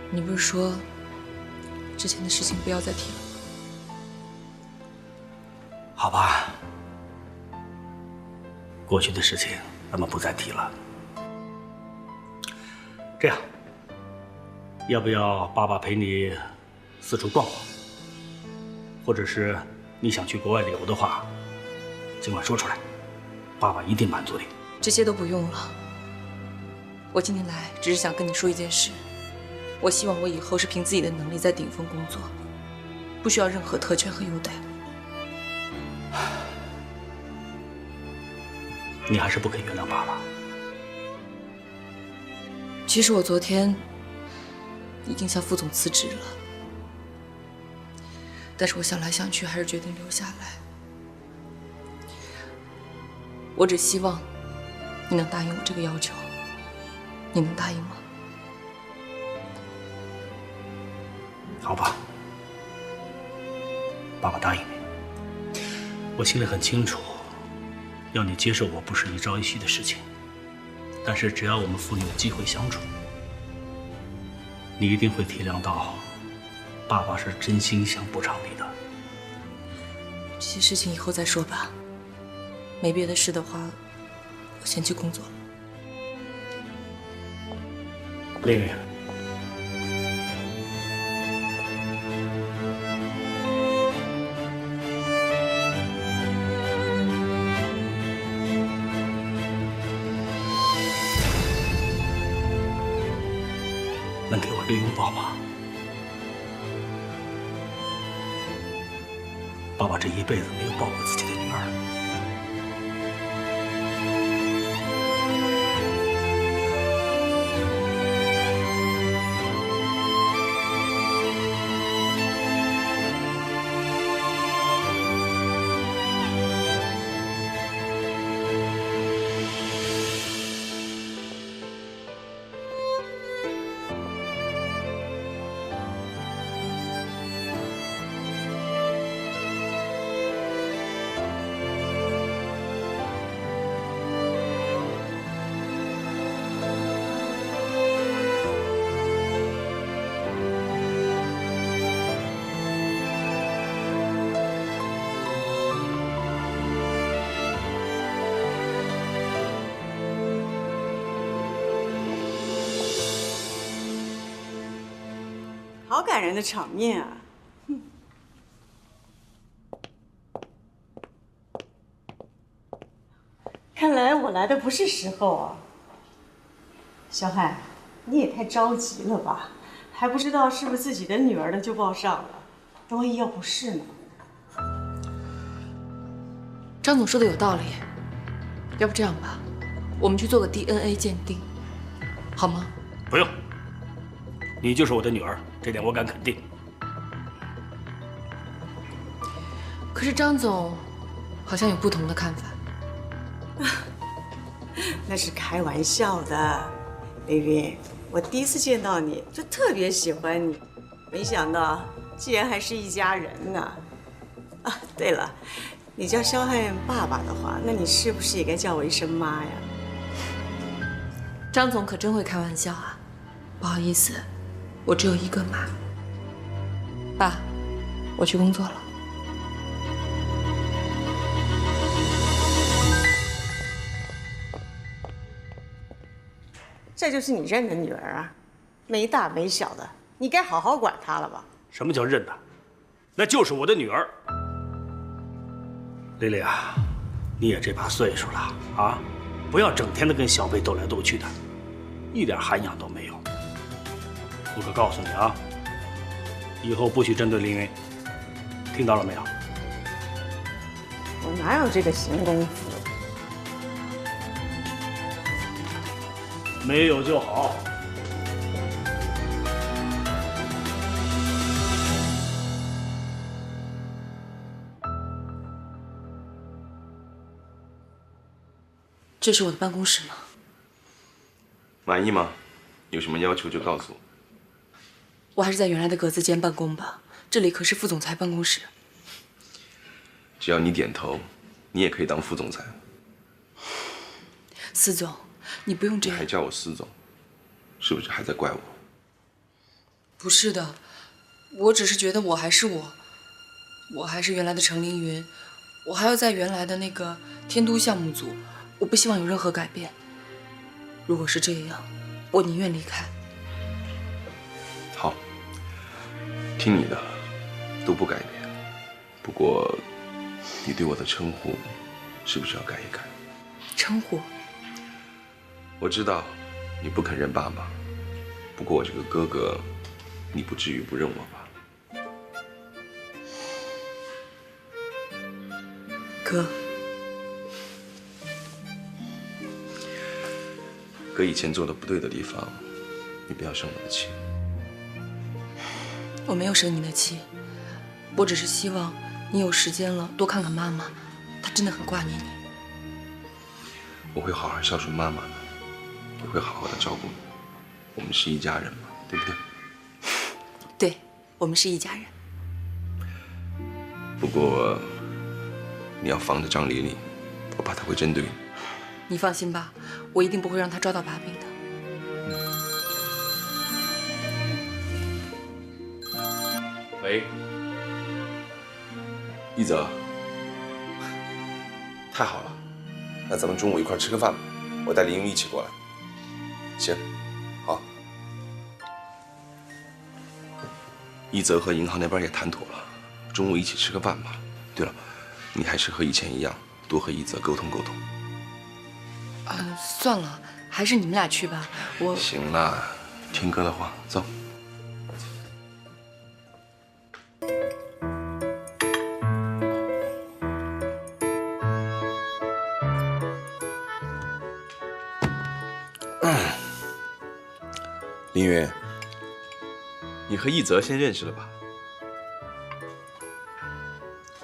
你不是说之前的事情不要再提了吗？好吧，过去的事情咱们不再提了。这样，要不要爸爸陪你四处逛逛？或者是你想去国外旅游的话，尽管说出来，爸爸一定满足你。这些都不用了。我今天来只是想跟你说一件事，我希望我以后是凭自己的能力在顶峰工作，不需要任何特权和优待。你还是不肯原谅爸爸。其实我昨天已经向副总辞职了，但是我想来想去，还是决定留下来。我只希望你能答应我这个要求，你能答应吗？好吧，爸爸答应你。我心里很清楚，要你接受我不是一朝一夕的事情，但是只要我们父女有机会相处，你一定会体谅到，爸爸是真心想补偿你的。这些事情以后再说吧，没别的事的话，我先去工作了。玲玲，能给我一个拥抱吗？爸爸这一辈子没有抱过自己的女儿。好感人的场面啊！看来我来的不是时候啊。小海，你也太着急了吧？还不知道是不是自己的女儿呢就抱上了，万一要不是呢？张总说的有道理，要不这样吧，我们去做个 DNA 鉴定，好吗？不用，你就是我的女儿，这点我敢肯定。可是张总好像有不同的看法。那是开玩笑的，林云，我第一次见到你就特别喜欢你，没想到竟然还是一家人呢。啊，对了，你叫肖汉爸爸的话，那你是不是也该叫我一声妈呀？张总可真会开玩笑啊！不好意思，我只有一个妈。爸，我去工作了。这就是你认的女儿啊，没大没小的，你该好好管她了吧？什么叫认的？那就是我的女儿。丽丽啊，你也这把岁数了啊，不要整天的跟小贝斗来斗去的，一点涵养都没有。我可告诉你啊，以后不许针对凌云，听到了没有？我哪有这个闲工夫？没有就好。这是我的办公室吗？满意吗？有什么要求就告诉我。我还是在原来的格子间办公吧，这里可是副总裁办公室。只要你点头，你也可以当副总裁。司总，你不用这样。还叫我司总，是不是还在怪我？不是的，我只是觉得我还是我，我还是原来的程凌云，我还要在原来的那个天都项目组，我不希望有任何改变。如果是这样，我宁愿离开。好，听你的，都不改变。不过，你对我的称呼是不是要改一改？称呼？我知道你不肯认爸妈，不过我这个哥哥，你不至于不认我吧？哥，哥以前做的不对的地方，你不要生我的气。我没有生你的气，我只是希望你有时间了多看看妈妈，她真的很挂念你。我会好好孝顺妈妈的，也会好好的照顾你。我们是一家人嘛，对不对？对，我们是一家人。不过你要防着张丽丽，我怕她会针对你。你放心吧，我一定不会让她抓到把柄的。喂，一泽，太好了，那咱们中午一块吃个饭吧，我带林云一起过来。行，好。一泽和银行那边也谈妥了，中午一起吃个饭吧。对了，你还是和以前一样，多和一泽沟通沟通。算了，还是你们俩去吧。我行了，听哥的话，走。林云，你和一泽先认识了吧？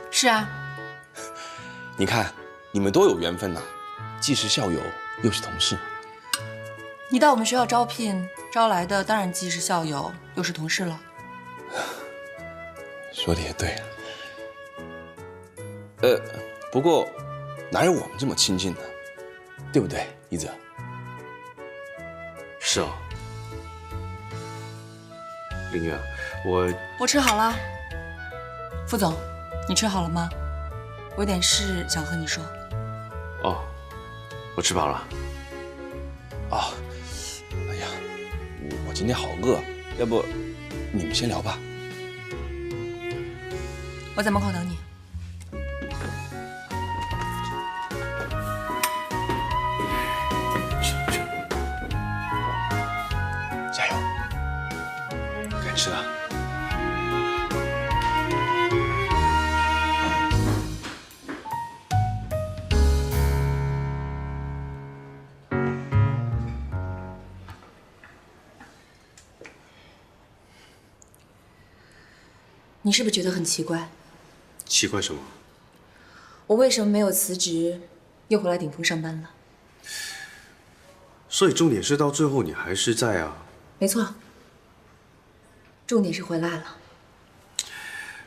是啊。你看，你们多有缘分呐，既是校友，又是同事。你到我们学校招聘，招来的当然既是校友，又是同事了。说的也对。不过哪有我们这么亲近的，对不对，一泽？是啊。林月，我吃好了。副总，你吃好了吗？我有点事想和你说。哦，我吃饱了。哦，哎呀，我今天好饿，要不你们先聊吧。我在门口等你。加油，该吃了。你是不是觉得很奇怪？奇怪什么？我为什么没有辞职，又回来顶峰上班了？所以重点是到最后你还是在啊？没错，重点是回来了。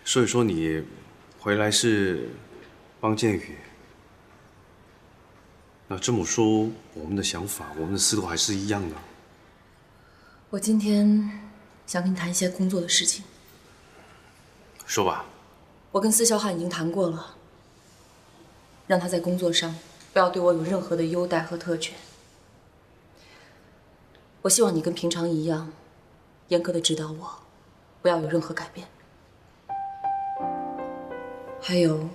所以说你回来是帮建宇。那这么说，我们的想法，我们的思路还是一样的。我今天想跟你谈一些工作的事情。说吧。我跟司小汉已经谈过了，让他在工作上不要对我有任何的优待和特权。我希望你跟平常一样，严格的指导我，不要有任何改变。还有，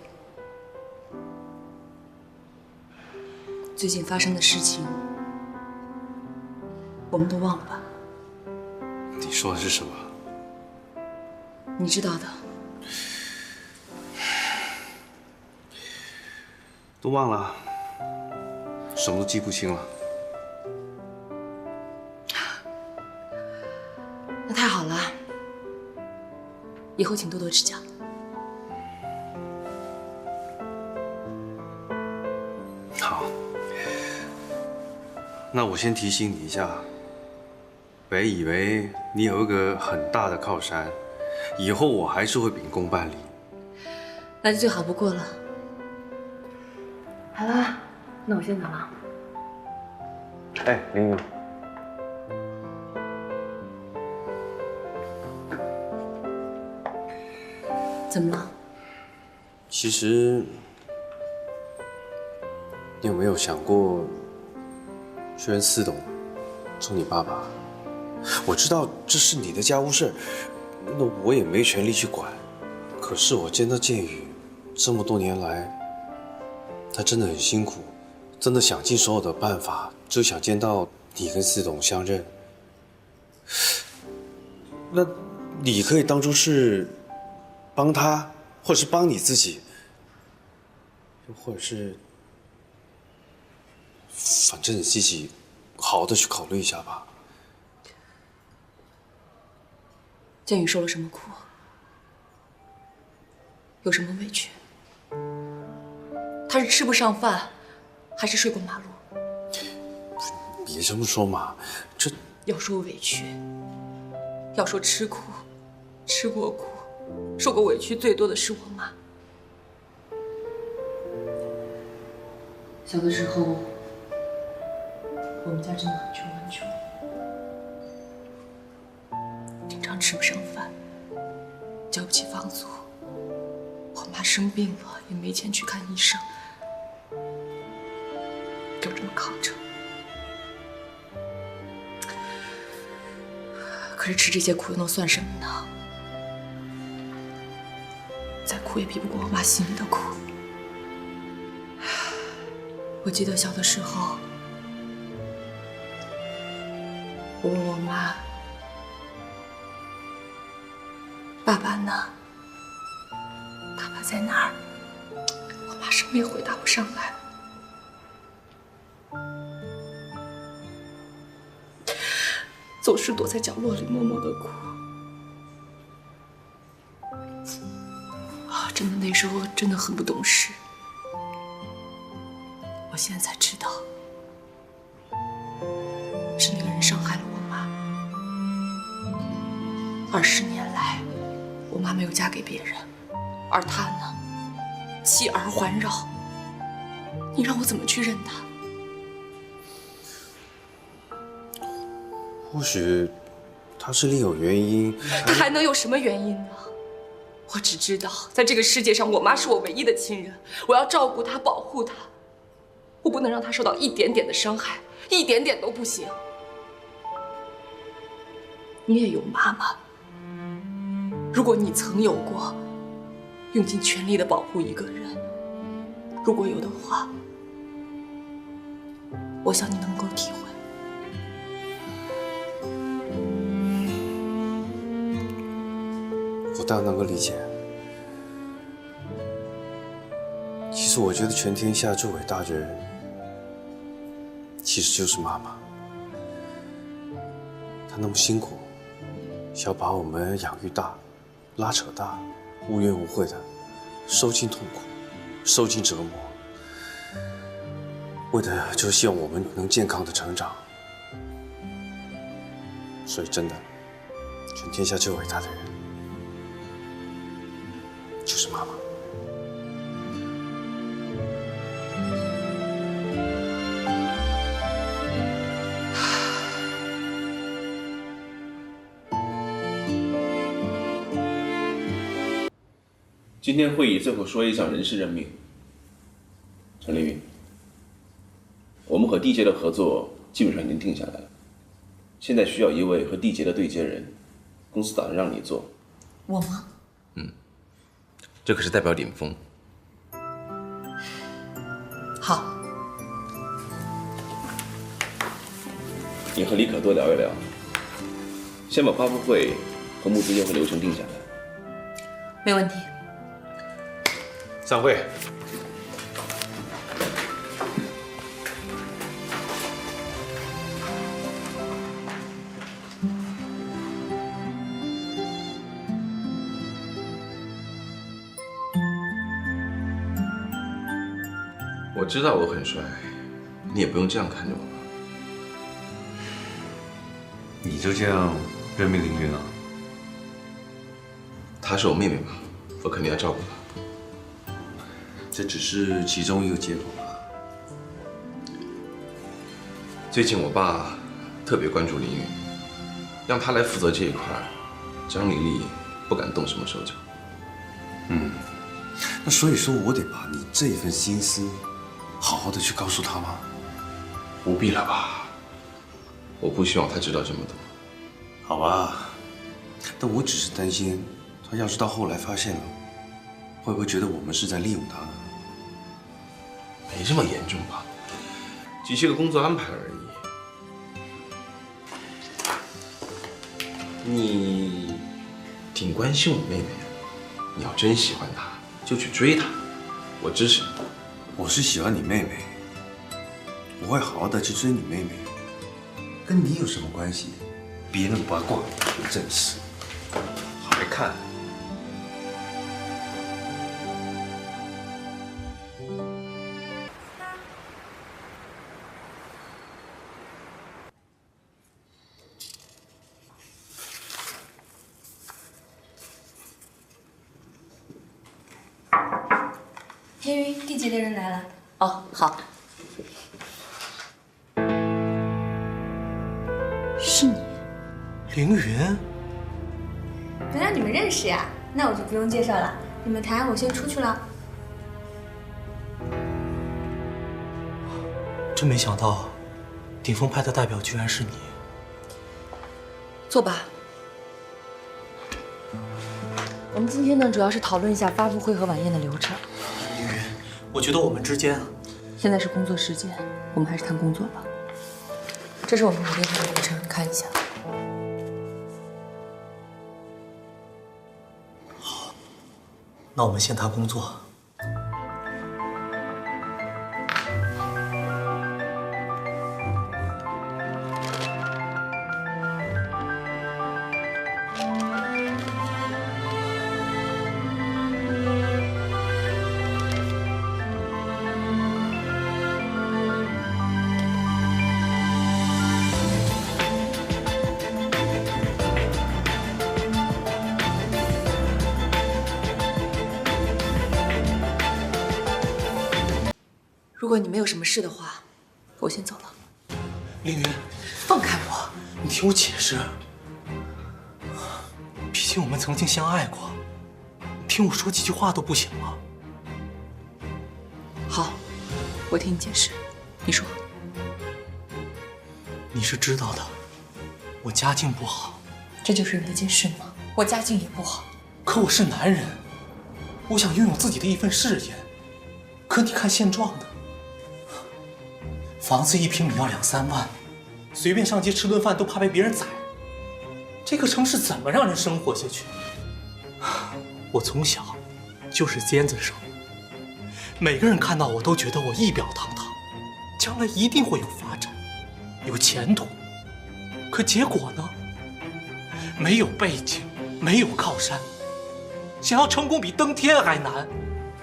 最近发生的事情，我们都忘了吧？你说的是什么？你知道的。都忘了，什么都记不清了。那太好了，以后请多多指教。好，那我先提醒你一下，别以为你有一个很大的靠山，以后我还是会秉公办理。那就最好不过了。好了，那我先走了。哎，林云，怎么了？其实你有没有想过，虽然司董从你爸爸，我知道这是你的家务事，那我也没权利去管。可是我见到建宇这么多年来，他真的很辛苦，真的想尽所有的办法，就想见到你跟司董相认。那你可以当初是帮他，或者是帮你自己，又或者是，反正你自己好好的去考虑一下吧。建宇受了什么苦？有什么委屈？他是吃不上饭，还是睡过马路？别这么说嘛，这要说委屈，要说吃苦，吃过苦，受过委屈最多的是我妈。小的时候，我们家真的很穷很穷，经常吃不上饭，交不起房租。我妈生病了，也没钱去看医生，就这么扛着。可是吃这些苦又能算什么呢？再苦也比不过我妈心里的苦。我记得小的时候，我问我妈：“爸爸呢？爸爸在哪儿？”我妈什么也回答不上来。总是躲在角落里默默的哭。啊，真的那时候真的很不懂事。我现在才知道，是那个人伤害了我妈。20年来，我妈没有嫁给别人，而他呢，弃儿环绕。你让我怎么去认他？或许他是另有原因。他还能有什么原因呢？我只知道，在这个世界上，我妈是我唯一的亲人，我要照顾她，保护她，我不能让她受到一点点的伤害，一点点都不行。你也有妈妈，如果你曾有过，用尽全力的保护一个人，如果有的话，我想你能够体会。我当然能够理解。其实我觉得全天下最伟大的人，其实就是妈妈。她那么辛苦，想把我们养育大、拉扯大，无怨无悔的受尽痛苦、受尽折磨，为的就是希望我们能健康的成长。所以真的，全天下最伟大的人，就是妈妈。今天会议最后说一项人事任命。陈丽云，我们和缔结的合作基本上已经定下来了，现在需要一位和缔结的对接人，公司打算让你做。我吗？这可是代表领峰。好。你和李可多聊一聊，先把发布会和募资优惠流程定下来。没问题。散会。我知道我很帅，你也不用这样看着我。你就这样任命凌云啊？她是我妹妹嘛，我肯定要照顾她。这只是其中一个结果吧。最近我爸特别关注凌云，让她来负责这一块，张丽丽不敢动什么手脚。那所以说我得把你这份心思好好的去告诉他吗？不必了吧，我不希望他知道这么多。好吧，但我只是担心，他要是到后来发现了，会不会觉得我们是在利用他呢？没这么严重吧？只是个工作安排而已。你挺关心我妹妹的，你要真喜欢她，就去追她，我支持你。我是喜欢你妹妹，我会好好的去追你妹妹，跟你有什么关系？别人八卦，真是。还看？天云，地级的人来了。哦，好。是你，凌云。原来你们认识呀？那我就不用介绍了。你们谈，我先出去了。真没想到，顶峰派的代表居然是你。坐吧。我们今天呢，主要是讨论一下发布会和晚宴的流程。凌云，我觉得我们之间，现在是工作时间，我们还是谈工作吧。这是我们明天的流程，看一下。好，那我们先谈工作。如果你没有什么事的话，我先走了。凌云，放开我！你听我解释。毕竟我们曾经相爱过，你听我说几句话都不行吗？好，我听你解释。你说。你是知道的，我家境不好。这就是你的解释吗？我家境也不好。可我是男人，我想拥有自己的一份事业。可你看现状呢？房子1平米要2、3万，随便上街吃顿饭都怕被别人宰。这个城市怎么让人生活下去？我从小就是尖子生，每个人看到我都觉得我仪表堂堂，将来一定会有发展，有前途。可结果呢？没有背景，没有靠山，想要成功比登天还难。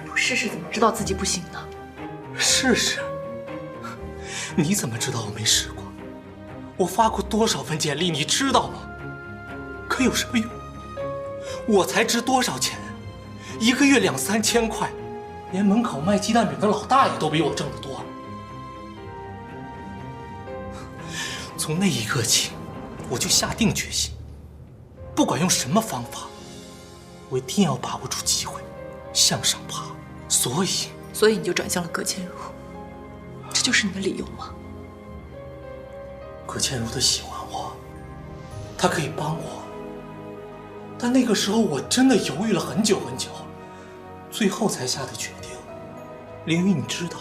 不试试怎么知道自己不行呢？试试？你怎么知道我没试过？我发过多少份简历，你知道吗？可有什么用？我才值多少钱？一个月2、3千块，连门口卖鸡蛋饼的老大爷都比我挣得多。从那一刻起，我就下定决心，不管用什么方法，我一定要把握住机会，向上爬。所以你就转向了葛倩茹，这就是你的理由吗？葛倩茹她喜欢我，她可以帮我，但那个时候我真的犹豫了很久很久，最后才下的决定。凌云，你知道，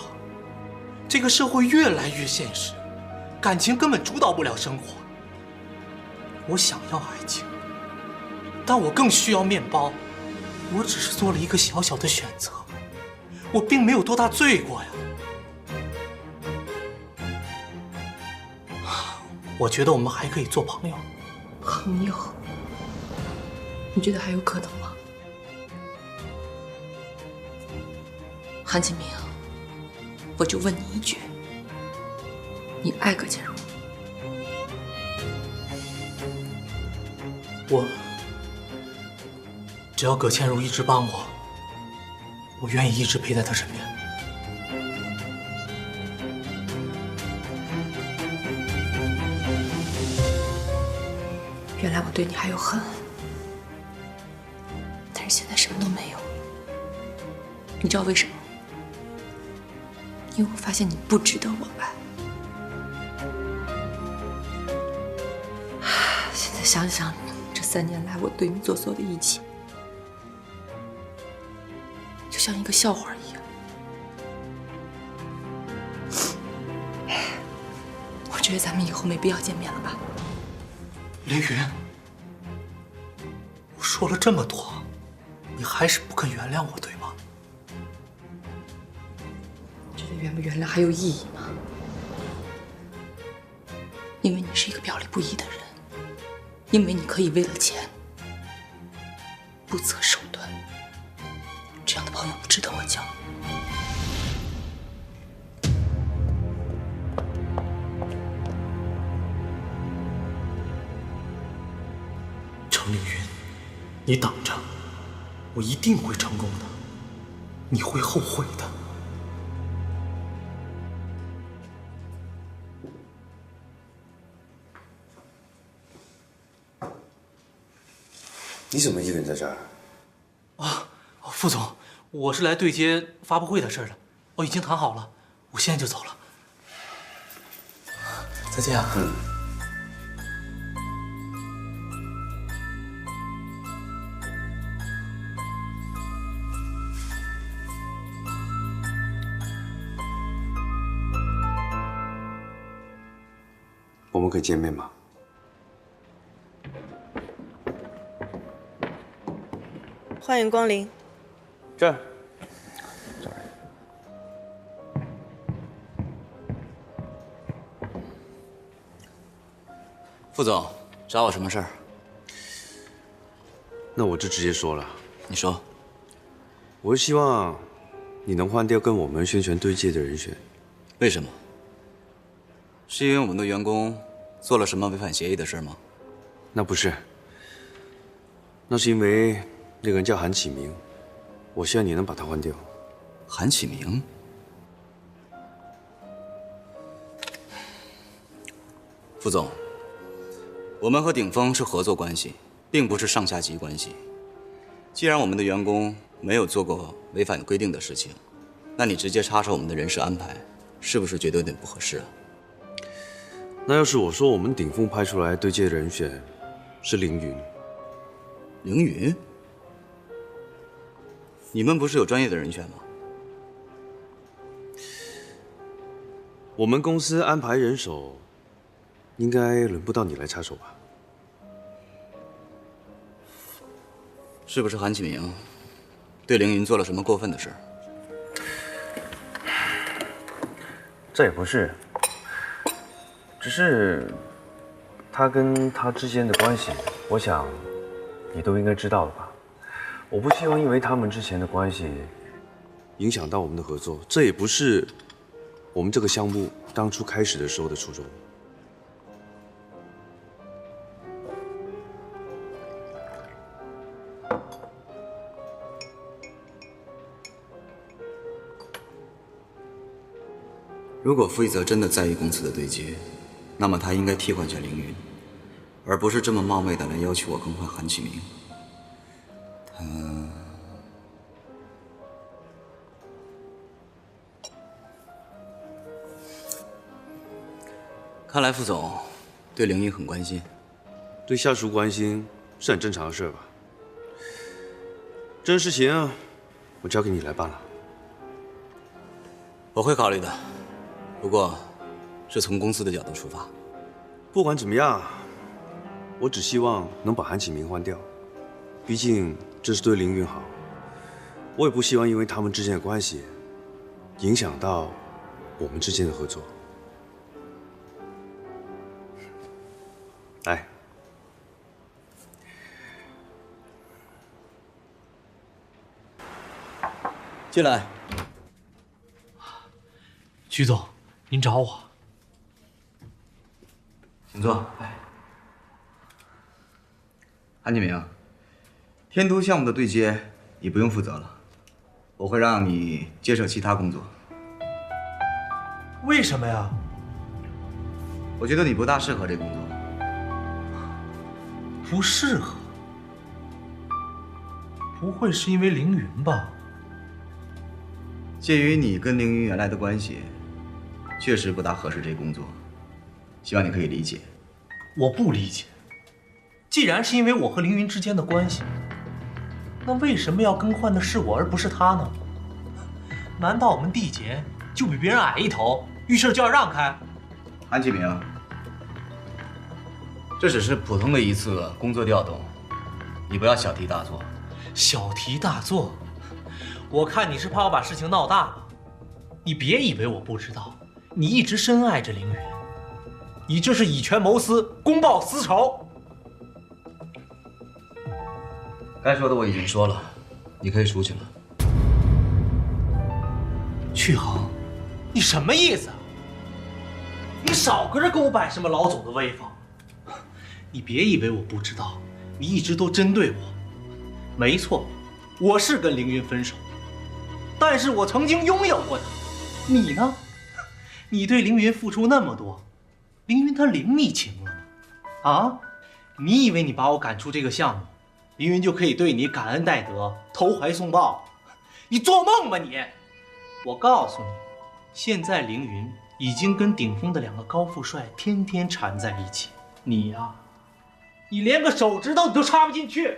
这个社会越来越现实，感情根本主导不了生活。我想要爱情，但我更需要面包。我只是做了一个小小的选择，我并没有多大罪过呀。我觉得我们还可以做朋友。朋友？你觉得还有可能吗？韩启明，我就问你一句，你爱葛倩茹？只要葛倩茹一直帮我，我愿意一直陪在她身边。原来我对你还有恨，但是现在什么都没有。你知道为什么？因为我发现你不值得我爱。现在想想，这3年来我对你做所有的一切，就像一个笑话一样。觉得咱们以后没必要见面了吧？凌云，我说了这么多，你还是不肯原谅我，对吗？觉得原不原谅还有意义吗？因为你是一个表里不一的人，因为你可以为了钱不择手段，这样的朋友不值得我交。程凌云，你等着，我一定会成功的，你会后悔的。你怎么一个人在这儿？副总，我是来对接发布会的事儿的，我已经谈好了，我现在就走了。再见啊。我们可以见面吗？欢迎光临。这儿。副总找我什么事儿？那我就直接说了。你说。我是希望你能换掉跟我们宣传对接的人选。为什么？是因为我们的员工做了什么违反协议的事吗？那不是。那是因为那个人叫韩启明，我希望你能把他换掉。韩启明？副总，我们和鼎峰是合作关系，并不是上下级关系。既然我们的员工没有做过违反规定的事情，那你直接插手我们的人事安排，是不是觉得有点不合适啊？那要是我说我们鼎峰派出来对接的人选是凌云，凌云？你们不是有专业的人选吗？我们公司安排人手，应该轮不到你来插手吧？是不是韩启明对凌云做了什么过分的事？这也不是，只是他跟他之间的关系，我想你都应该知道了吧？我不希望因为他们之前的关系影响到我们的合作，这也不是我们这个项目当初开始的时候的初衷。如果傅一泽真的在意公司的对接，那么他应该替换下凌云，而不是这么冒昧的来要求我更换韩启明。看来傅总对凌云很关心。对下属关心是很正常的事吧？这事情我交给你来办了。我会考虑的，不过是从公司的角度出发。不管怎么样，我只希望能把韩启明换掉，毕竟这是对凌云好。我也不希望因为他们之间的关系影响到我们之间的合作。来，进来。徐总，您找我。请坐。韩启明，天都项目的对接你不用负责了，我会让你接手其他工作。为什么呀？我觉得你不大适合这工作。不适合？不会是因为凌云吧？鉴于你跟凌云原来的关系，确实不大合适这工作，希望你可以理解。我不理解，既然是因为我和凌云之间的关系，那为什么要更换的是我而不是他呢？难道我们缔结就比别人矮一头，遇事就要让开？韩启明，这只是普通的一次工作调动，你不要小题大做。小题大做？我看你是怕我把事情闹大了。你别以为我不知道，你一直深爱着凌云，你这是以权谋私，公报私仇。该说的我已经说了，你可以出去了。曲恒，你什么意思啊？你少搁这给我摆什么老总的威风！你别以为我不知道，你一直都针对我。没错，我是跟凌云分手，但是我曾经拥有过他。你呢？你对凌云付出那么多，凌云他领你情了吗？啊？你以为你把我赶出这个项目，凌云就可以对你感恩戴德、投怀送抱？你做梦吧你！我告诉你，现在凌云已经跟顶峰的2个高富帅天天缠在一起，你呀，你连个手指头你都插不进去。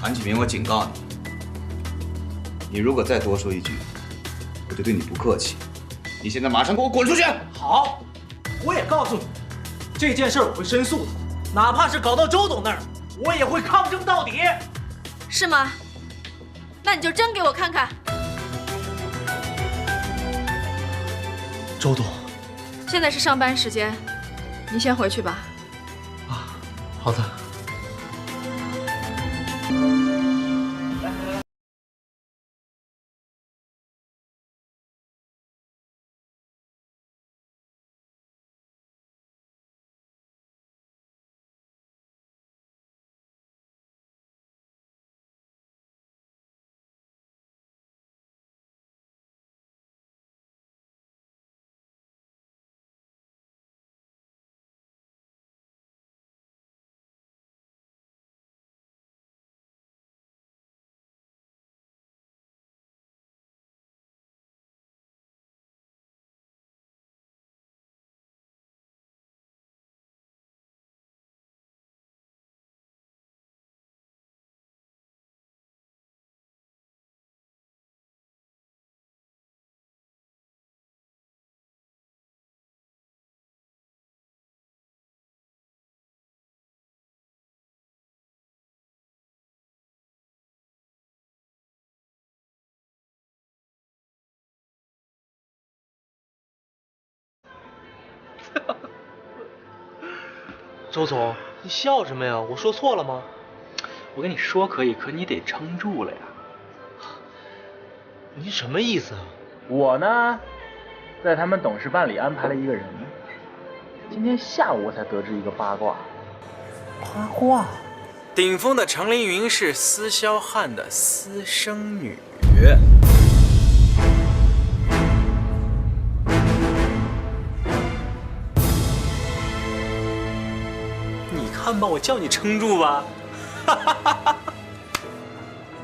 韩启明，我警告你，你如果再多说一句，我就对你不客气。你现在马上给我滚出去！好，我也告诉你，这件事我会申诉的，哪怕是搞到周总那儿，我也会抗争到底。是吗？那你就真给我看看。周董，现在是上班时间，你先回去吧。啊，好的。周总，你笑什么呀？我说错了吗？我跟你说可以，可你得撑住了呀。你什么意思啊？我呢，在他们董事办里安排了一个人，今天下午我才得知一个八卦。八卦？顶峰的程凌云是司霄汉的私生女。你看吧，我叫你撑住吧。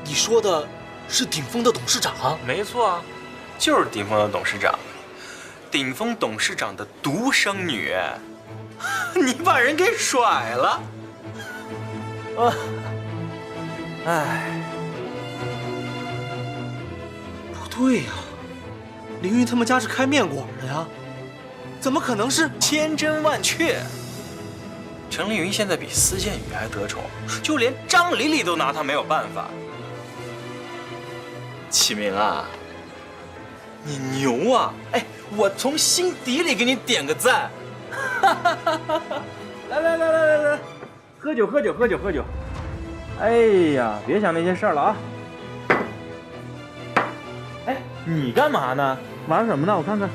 你说的是顶峰的董事长？没错啊，就是顶峰的董事长。顶峰董事长的独生女，你把人给甩了。哎，不对呀，凌云他们家是开面馆的呀，怎么可能是？千真万确。程凌云现在比司建宇还得宠，就连张丽丽都拿他没有办法。启明啊，你牛啊！哎，我从心底里给你点个赞。来，喝酒。哎呀，别想那些事儿了啊！哎，你干嘛呢？玩什么呢？我看看。